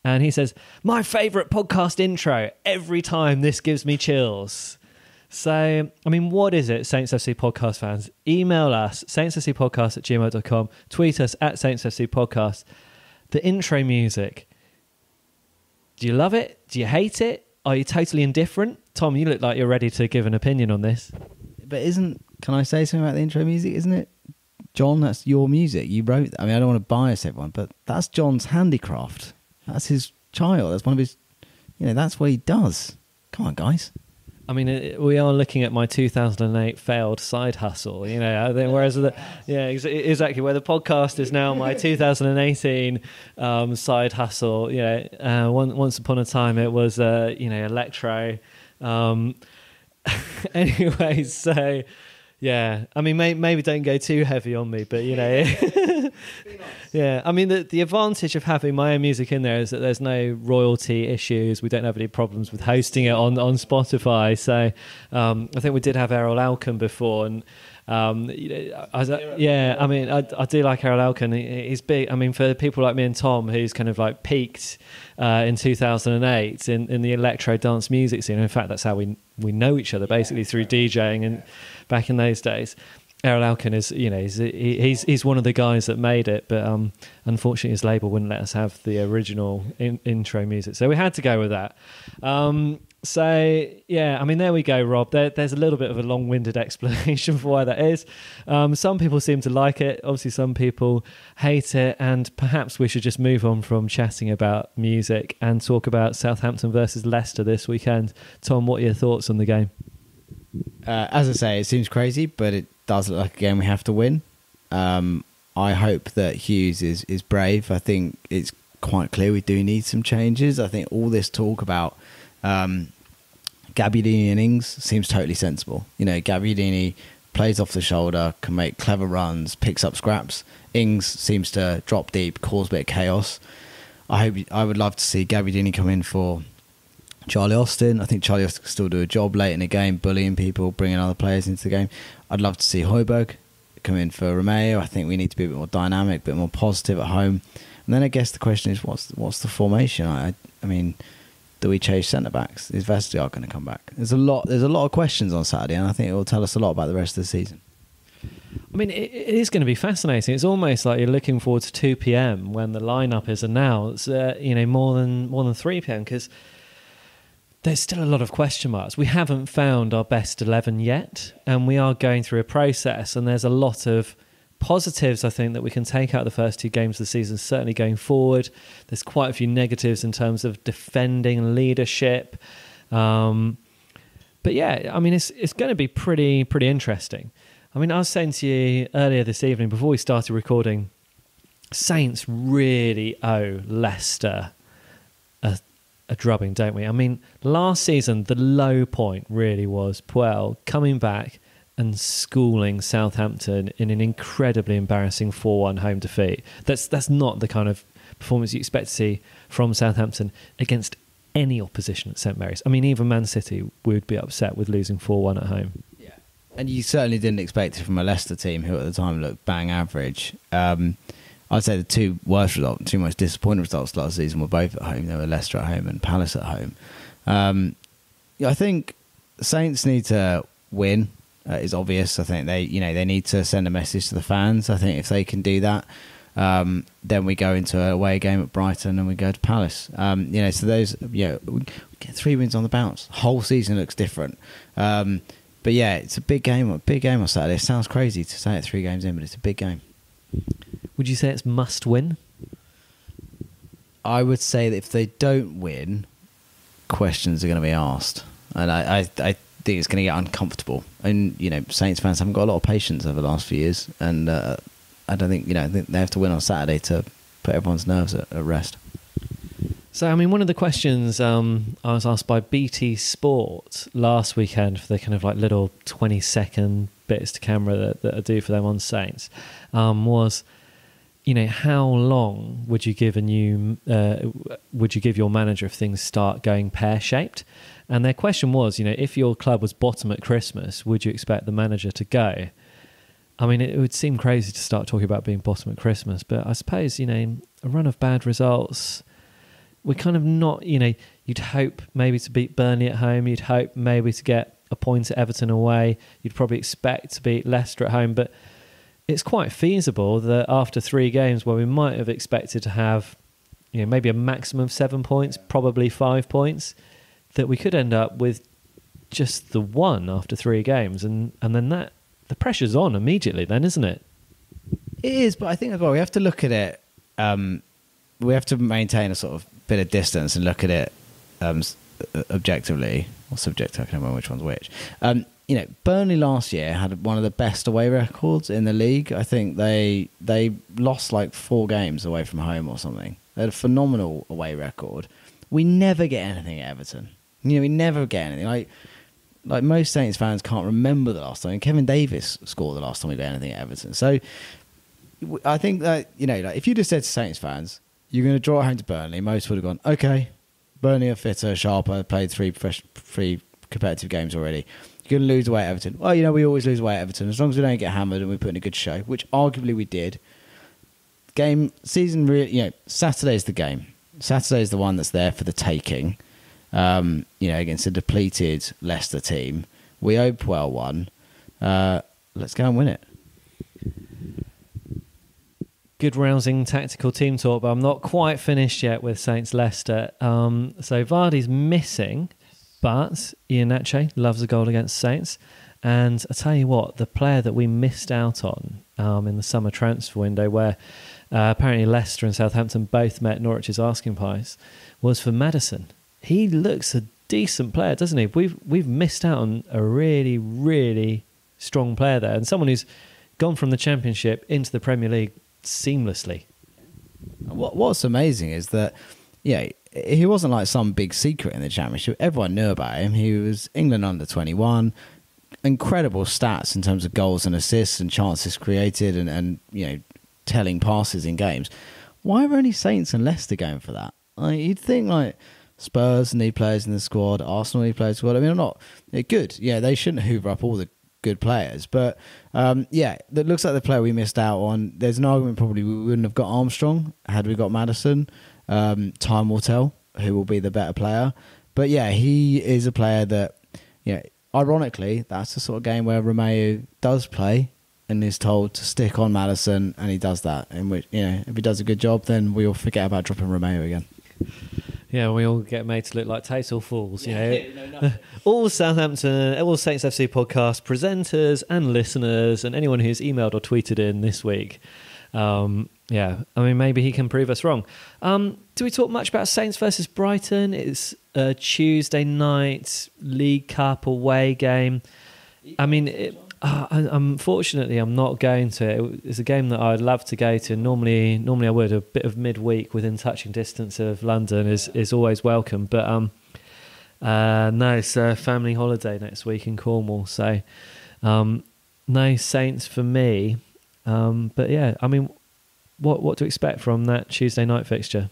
And he says, my favourite podcast intro. Every time this gives me chills. So, I mean, what is it, Saints FC podcast fans? Email us, saintsfcpodcast@gmail.com. Tweet us at saintsfcpodcast. The intro music. Do you love it? Do you hate it? Are you totally indifferent? Tom, you look like you're ready to give an opinion on this. But can I say something about the intro music? Isn't it, John, that's your music. You wrote that. I mean, I don't want to bias everyone, but that's John's handicraft. That's his child. That's one of his, that's what he does. Come on, guys. I mean, we are looking at my 2008 failed side hustle, I think, whereas, exactly, where the podcast is now my 2018 side hustle, once upon a time it was, electro. Anyway, so, yeah, I mean, maybe don't go too heavy on me, but, yeah, I mean, the advantage of having my own music in there is that there's no royalty issues. We don't have any problems with hosting it on Spotify. So I think we did have Errol Alcon before, and I do like Errol Alcon. He's big. I mean, for people like me and Tom, who's kind of like peaked in 2008 in the electro dance music scene. In fact, that's how we know each other, basically through DJing and back in those days. Errol Alcon is, he's one of the guys that made it, but unfortunately his label wouldn't let us have the original intro music, so we had to go with that. So yeah, I mean, there we go, Rob. There's a little bit of a long-winded explanation for why that is. Some people seem to like it. Obviously, some people hate it, and perhaps we should just move on from chatting about music and talk about Southampton versus Leicester this weekend. Tom, what are your thoughts on the game? As I say, it seems crazy, but it does look like a game we have to win. I hope that Hughes is brave. I think it's quite clear we do need some changes. I think all this talk about Gabbiadini and Ings seems totally sensible. Gabbiadini plays off the shoulder, can make clever runs, picks up scraps. Ings seems to drop deep, cause a bit of chaos. I would love to see Gabbiadini come in for Charlie Austin. I think Charlie Austin can still do a job late in the game, bullying people, bringing other players into the game. I'd love to see Højbjerg come in for Romeo. I think we need to be a bit more dynamic, a bit more positive at home. And then I guess the question is, what's the formation? I mean, do we change centre backs? Is Vestergaard going to come back? There's a lot of questions on Saturday, and I think it will tell us a lot about the rest of the season. I mean, it is going to be fascinating. It's almost like you're looking forward to 2 p.m. when the lineup is announced. More than 3 p.m. because there's still a lot of question marks. We haven't found our best 11 yet, and we are going through a process, and there's a lot of positives, I think, that we can take out of the first 2 games of the season, certainly going forward. There's quite a few negatives in terms of defending and leadership. But yeah, I mean, it's going to be pretty interesting. I mean, I was saying to you earlier this evening, before we started recording, Saints really owe Leicester a drubbing, don't we? I mean, last season, the low point really was Puel coming back and schooling Southampton in an incredibly embarrassing 4-1 home defeat. That's not the kind of performance you expect to see from Southampton against any opposition at St Mary's. I mean, even Man City would be upset with losing 4-1 at home. Yeah, and you certainly didn't expect it from a Leicester team who at the time looked bang average. I'd say the two most disappointing results last season were both at home. They were Leicester at home and Palace at home. I think Saints need to win. Is obvious. I think they need to send a message to the fans. I think if they can do that, then we go into a away game at Brighton and we go to Palace. So those, we get 3 wins on the bounce. The whole season looks different. But yeah, it's a big game. On Saturday. It sounds crazy to say it 3 games in, but it's a big game. Would you say it's must win? I would say that if they don't win, questions are going to be asked, and I think it's going to get uncomfortable. And Saints fans haven't got a lot of patience over the last few years, and I don't think I think they have to win on Saturday to put everyone's nerves at rest. So, I mean, one of the questions I was asked by BT Sport last weekend for the kind of like little 20-second bits to camera that I do for them on Saints was, how long would you give your manager if things start going pear-shaped? And their question was, if your club was bottom at Christmas, would you expect the manager to go? I mean, it would seem crazy to start talking about being bottom at Christmas, but I suppose, a run of bad results, we're kind of not, you'd hope maybe to beat Burnley at home, you'd hope maybe to get a point at Everton away, you'd probably expect to beat Leicester at home, but it's quite feasible that after 3 games where we might have expected to have, maybe a maximum of 7 points, probably 5 points, that we could end up with just the 1 after 3 games, and then the pressure's on immediately then, isn't it? It is, but I think as well we have to look at it, we have to maintain a sort of bit of distance and look at it objectively or subjectively. I can't remember which one's which. Burnley last year had one of the best away records in the league. I think they lost like 4 games away from home or something. They had a phenomenal away record. We never get anything at Everton. We never get anything. Like most Saints fans can't remember the last time. And Kevin Davis scored the last time we got anything at Everton. So I think that, if you just said to Saints fans, you're going to draw at home to Burnley, most would have gone, okay, Burnley are fitter, sharper, played 3 competitive games already. You're going to lose away at Everton. Well, we always lose away at Everton. As long as we don't get hammered and we put in a good show, which arguably we did. Saturday's the game. Saturday's the one that's there for the taking. Against a depleted Leicester team. We hope well won. Let's go and win it. Good rousing tactical team talk, but I'm not quite finished yet with Saints Leicester. So Vardy's missing, but Iheanacho loves a goal against Saints. And I tell you what, the player that we missed out on in the summer transfer window, where apparently Leicester and Southampton both met Norwich's asking price, was for Maddison. He looks a decent player, doesn't he? We've missed out on a really, really strong player there, and someone who's gone from the Championship into the Premier League seamlessly. What's amazing is that, he wasn't like some big secret in the Championship. Everyone knew about him. He was England under 21. Incredible stats in terms of goals and assists and chances created and telling passes in games. Why are only Saints and Leicester going for that? You'd think like Spurs need players in the squad, Arsenal need players in the squad. I mean, they're good. Yeah, they shouldn't hoover up all the good players. But, that looks like the player we missed out on. There's an argument probably we wouldn't have got Armstrong had we got Maddison. Time will tell who will be the better player. But, he is a player that, ironically, that's the sort of game where Romeo does play and is told to stick on Maddison, and he does that. In which, if he does a good job, then we'll forget about dropping Romeo again. Yeah, we all get made to look like total fools. All Southampton, all Saints FC podcast presenters and listeners, and anyone who's emailed or tweeted in this week. Maybe he can prove us wrong. Do we talk much about Saints versus Brighton? It's a Tuesday night League Cup away game. I mean, unfortunately, I'm not going to. It's a game that I'd love to go to. Normally I would. A bit of midweek within touching distance of London is always welcome. But no, it's a family holiday next week in Cornwall. So No Saints for me. But yeah, I mean, what to expect from that Tuesday night fixture?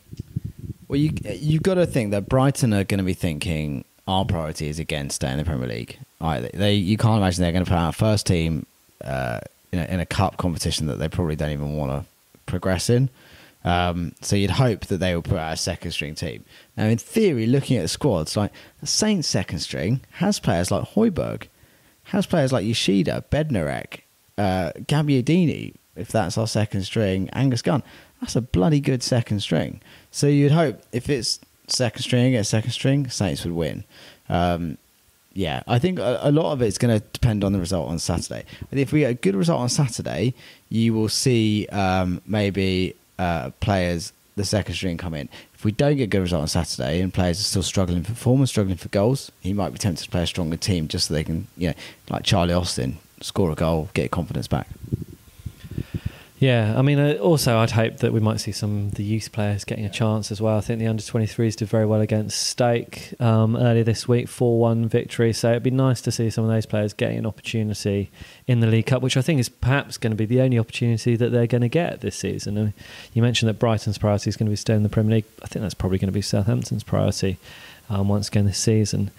Well, you've got to think that Brighton are going to be thinking our priority is again staying in the Premier League. You can't imagine they're going to put out a first team in a cup competition that they probably don't even want to progress in. So you'd hope that they will put out a second string team. Now, in theory, looking at the squads, like the Saints' second string has players like Højbjerg, has players like Yoshida, Bednarek, Gabbiadini, if that's our second string, Angus Gunn. That's a bloody good second string. So you'd hope if it's second string against second string, Saints would win. Yeah, I think a lot of it's going to depend on the result on Saturday. But if we get a good result on Saturday, you will see maybe players, the second string, come in. If we don't get a good result on Saturday and players are still struggling for form and struggling for goals, he might be tempted to play a stronger team just so they can, like Charlie Austin, score a goal, get confidence back. Yeah, I mean, also I'd hope that we might see some of the youth players getting a chance as well. I think the under-23s did very well against Stoke earlier this week, 4-1 victory. So it'd be nice to see some of those players getting an opportunity in the League Cup, which I think is perhaps going to be the only opportunity that they're going to get this season. You mentioned that Brighton's priority is going to be staying in the Premier League. I think that's probably going to be Southampton's priority once again this season.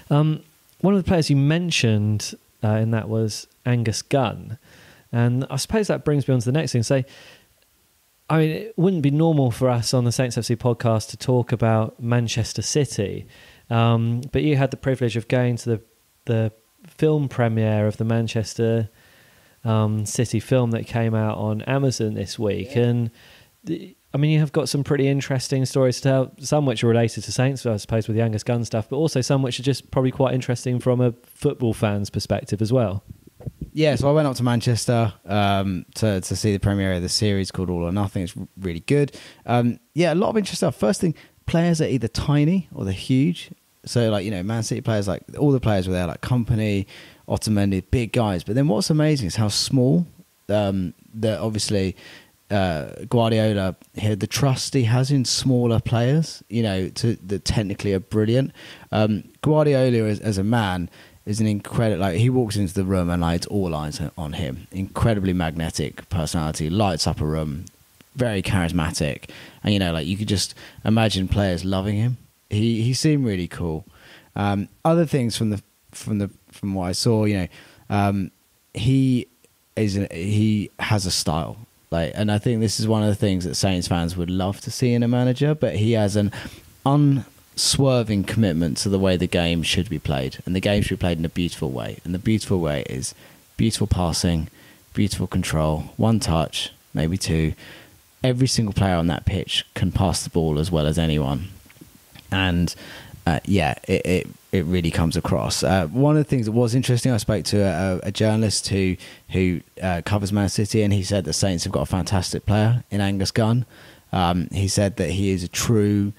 One of the players you mentioned in that was Angus Gunn. And I suppose that brings me on to the next thing. So, I mean, it wouldn't be normal for us on the Saints FC podcast to talk about Manchester City. But you had the privilege of going to the film premiere of the Manchester City film that came out on Amazon this week. Yeah. And, I mean, you have got some pretty interesting stories to tell, some which are related to Saints, I suppose, with the Angus Gunn stuff, but also some which are just probably quite interesting from a football fan's perspective as well. Yeah, so I went up to Manchester to see the premiere of the series called All or Nothing. It's really good. Yeah, a lot of interesting stuff. First thing, players are either tiny or they're huge. So, like, Man City players, like all the players were there, like Kompany, Otamendi, big guys. But then what's amazing is how small that obviously Guardiola, the trust he has in smaller players, that technically are brilliant. Guardiola as a man is an incredible, like, he walks into the room and it's all eyes on him. Incredibly magnetic personality, lights up a room, very charismatic, and you could just imagine players loving him. He seemed really cool. Other things from what I saw, he has a style, and I think this is one of the things that Saints fans would love to see in a manager. But he has an unswerving commitment to the way the game should be played, and the game should be played in a beautiful way. And the beautiful way is beautiful passing, beautiful control, one touch, maybe two. Every single player on that pitch can pass the ball as well as anyone, and it really comes across. One of the things that was interesting, I spoke to a journalist who covers Man City, and he said the Saints have got a fantastic player in Angus Gunn. He said that he is a true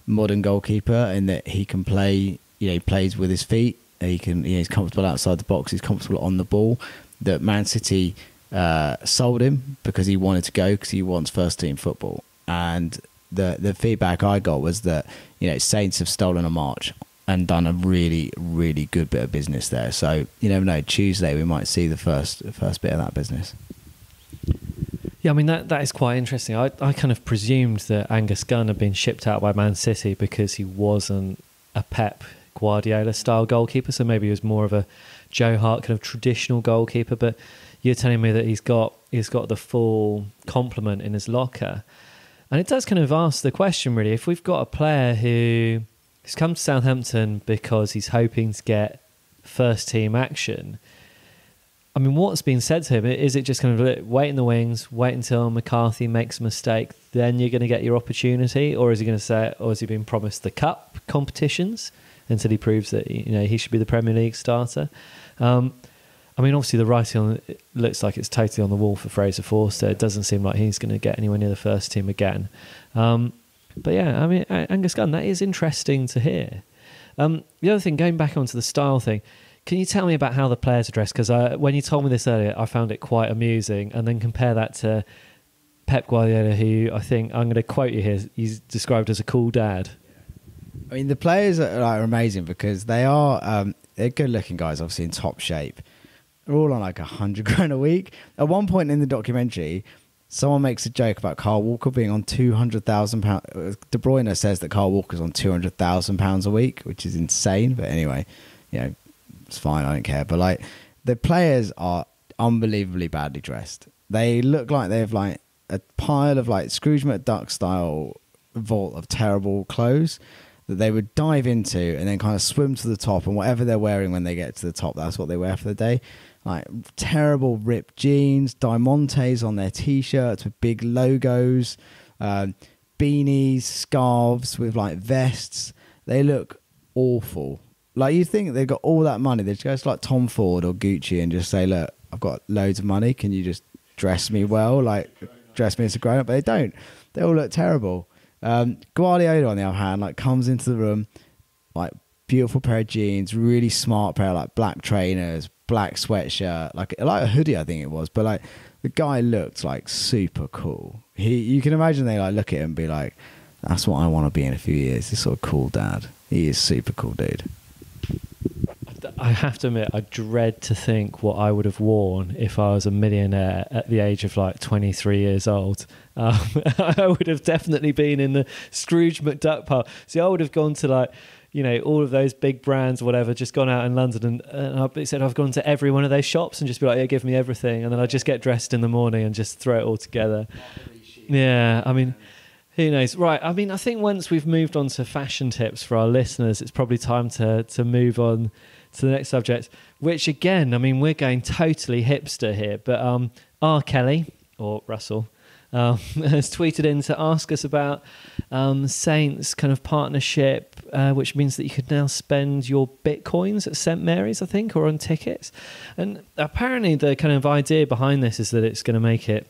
modern goalkeeper and that he can play, he plays with his feet. He's comfortable outside the box. He's comfortable on the ball. That Man City sold him because he wanted to go because he wants first team football. And the feedback I got was that Saints have stolen a march and done a really, really good bit of business there. So you never know. Tuesday we might see the first bit of that business. Yeah, I mean, that is quite interesting. I kind of presumed that Angus Gunn had been shipped out by Man City because he wasn't a Pep Guardiola-style goalkeeper, so maybe he was more of a Joe Hart kind of traditional goalkeeper, but you're telling me that he's got the full complement in his locker. And it does kind of ask the question, really, if we've got a player who's come to Southampton because he's hoping to get first-team action, I mean, what's been said to him? Is it just kind of wait in the wings, wait until McCarthy makes a mistake, then you're going to get your opportunity? Or is he going to say, or has he been promised the cup competitions until he proves that he should be the Premier League starter? I mean, obviously the writing looks like it's totally on the wall for Fraser Forster. It doesn't seem like he's going to get anywhere near the first team again. But yeah, I mean, Angus Gunn, that is interesting to hear. The other thing, going back onto the style thing, can you tell me about how the players are dressed? Because when you told me this earlier, I found it quite amusing. And then compare that to Pep Guardiola, who I think, I'm going to quote you here, he's described as a cool dad. I mean, the players are amazing because they're good-looking guys, obviously in top shape. They're all on like 100 grand a week. At one point in the documentary, someone makes a joke about Kyle Walker being on £200,000. De Bruyne says that Kyle Walker's on £200,000 a week, which is insane. But anyway, it's fine. I don't care. But like, the players are unbelievably badly dressed. They look like they have like a pile of like Scrooge McDuck style vault of terrible clothes that they would dive into and then kind of swim to the top, and whatever they're wearing when they get to the top, that's what they wear for the day. Like terrible ripped jeans, diamantes on their t-shirts with big logos, beanies, scarves with like vests. They look awful. Like, you think they've got all that money, they just go to like Tom Ford or Gucci and just say, look, I've got loads of money, can you just dress me well, like dress me as a grown-up? But they don't. They all look terrible. Guardiola, on the other hand, like comes into the room, like beautiful pair of jeans, really smart pair of like black trainers, black sweatshirt, like a hoodie, I think it was. But like, the guy looked like super cool. You can imagine they like look at him and be like, that's what I want to be in a few years. This sort of cool dad. He is super cool, dude. I have to admit, I dread to think what I would have worn if I was a millionaire at the age of like 23 years old. I would have definitely been in the Scrooge McDuck part. See, I would have gone to like, all of those big brands or whatever, just gone out in London and I said I've gone to every one of those shops and just be like, yeah, give me everything. And then I'd just get dressed in the morning and just throw it all together. Yeah, I mean, who knows? Right, I mean, I think once we've moved on to fashion tips for our listeners, it's probably time to move on to the next subject, which again, I mean, we're going totally hipster here, but R. Kelly, or Russell, has tweeted in to ask us about Saints kind of partnership, which means that you could now spend your bitcoins at St Mary's, I think, or on tickets. And apparently the kind of idea behind this is that it's going to make it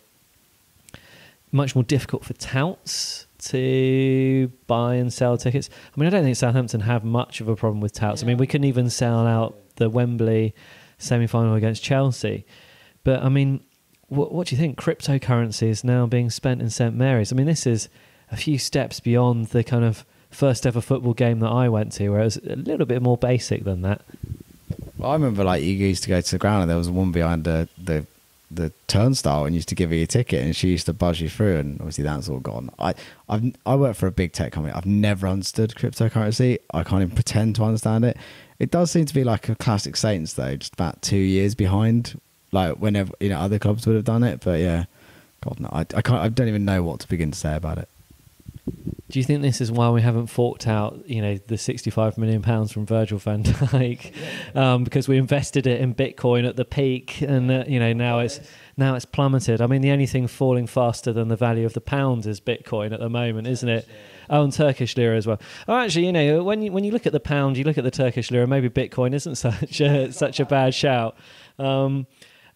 much more difficult for touts to buy and sell tickets. I mean, I don't think Southampton have much of a problem with touts. I mean, we couldn't even sell out the Wembley semi-final against Chelsea. But I mean, what do you think? Cryptocurrency is now being spent in St Mary's. I mean, this is a few steps beyond the kind of first ever football game that I went to, where it was a little bit more basic than that. Well, I remember like you used to go to the ground and there was a woman behind the turnstile and used to give you a ticket and she used to buzz you through, and obviously that's all gone. I work for a big tech company. I've never understood cryptocurrency. I can't even pretend to understand it. It does seem to be like a classic Saints though, just about 2 years behind, like whenever other clubs would have done it. But yeah, God no, I can't. I don't even know what to begin to say about it. Do you think this is why we haven't forked out, the £65 million from Virgil van Dijk, because we invested it in Bitcoin at the peak, and now it's plummeted? I mean, the only thing falling faster than the value of the pound is Bitcoin at the moment, isn't it? Oh, and Turkish lira as well. Oh, actually, when you look at the pound, you look at the Turkish lira, maybe Bitcoin isn't such a bad shout.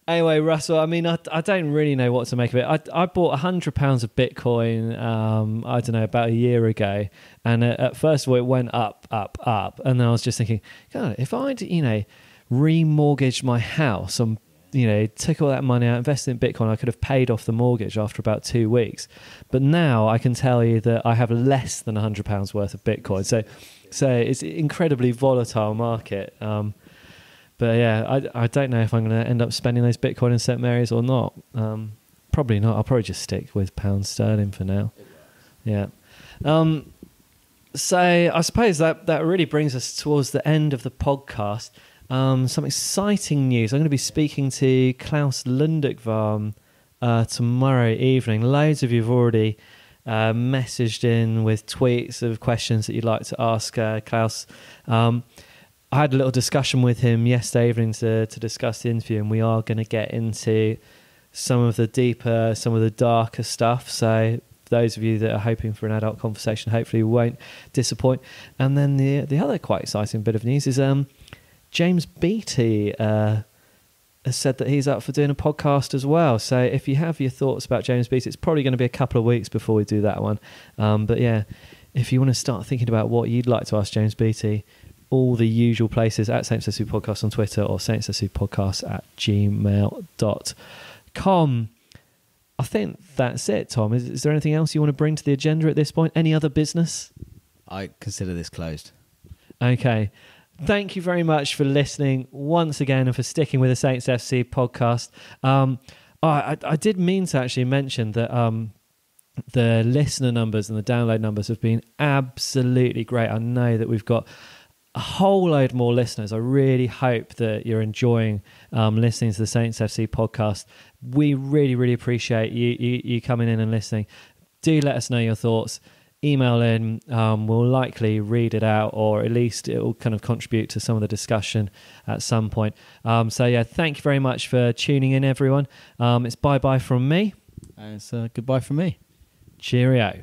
Anyway, Russell, I mean, I don't really know what to make of it. I bought £100 of Bitcoin, I don't know, about a year ago. And at first of all, it went up. And then I was just thinking, God, if I'd, remortgaged my house and, took all that money out, invested in Bitcoin, I could have paid off the mortgage after about 2 weeks. But now I can tell you that I have less than £100 worth of Bitcoin. So it's an incredibly volatile market. But yeah, I don't know if I'm going to end up spending those Bitcoin in St Mary's or not. Probably not. I'll probably just stick with pound sterling for now. Yeah. So I suppose that really brings us towards the end of the podcast. Some exciting news. I'm going to be speaking to Klaus Lundekvarm tomorrow evening. Loads of you have already messaged in with tweets of questions that you'd like to ask Klaus. I had a little discussion with him yesterday evening to discuss the interview, and we are going to get into some of the deeper, some of the darker stuff. So those of you that are hoping for an adult conversation hopefully won't disappoint. And then the other quite exciting bit of news is James Beattie has said that he's up for doing a podcast as well. So if you have your thoughts about James Beattie, it's probably going to be a couple of weeks before we do that one. But yeah, if you want to start thinking about what you'd like to ask James Beattie, all the usual places at saintsfcpodcast on Twitter or saintsfcpodcast@gmail.com. I think that's it, Tom. Is there anything else you want to bring to the agenda at this point? Any other business? I consider this closed. Okay. thank you very much for listening once again and for sticking with the Saints FC podcast. I did mean to actually mention that the listener numbers and the download numbers have been absolutely great. I know that we've got a whole load more listeners. I really hope that you're enjoying listening to the Saints FC podcast. We really, really appreciate you coming in and listening. Do let us know your thoughts. Email in. We'll likely read it out, or at least it will kind of contribute to some of the discussion at some point. So yeah, thank you very much for tuning in, everyone. It's bye-bye from me. And it's goodbye from me. Cheerio.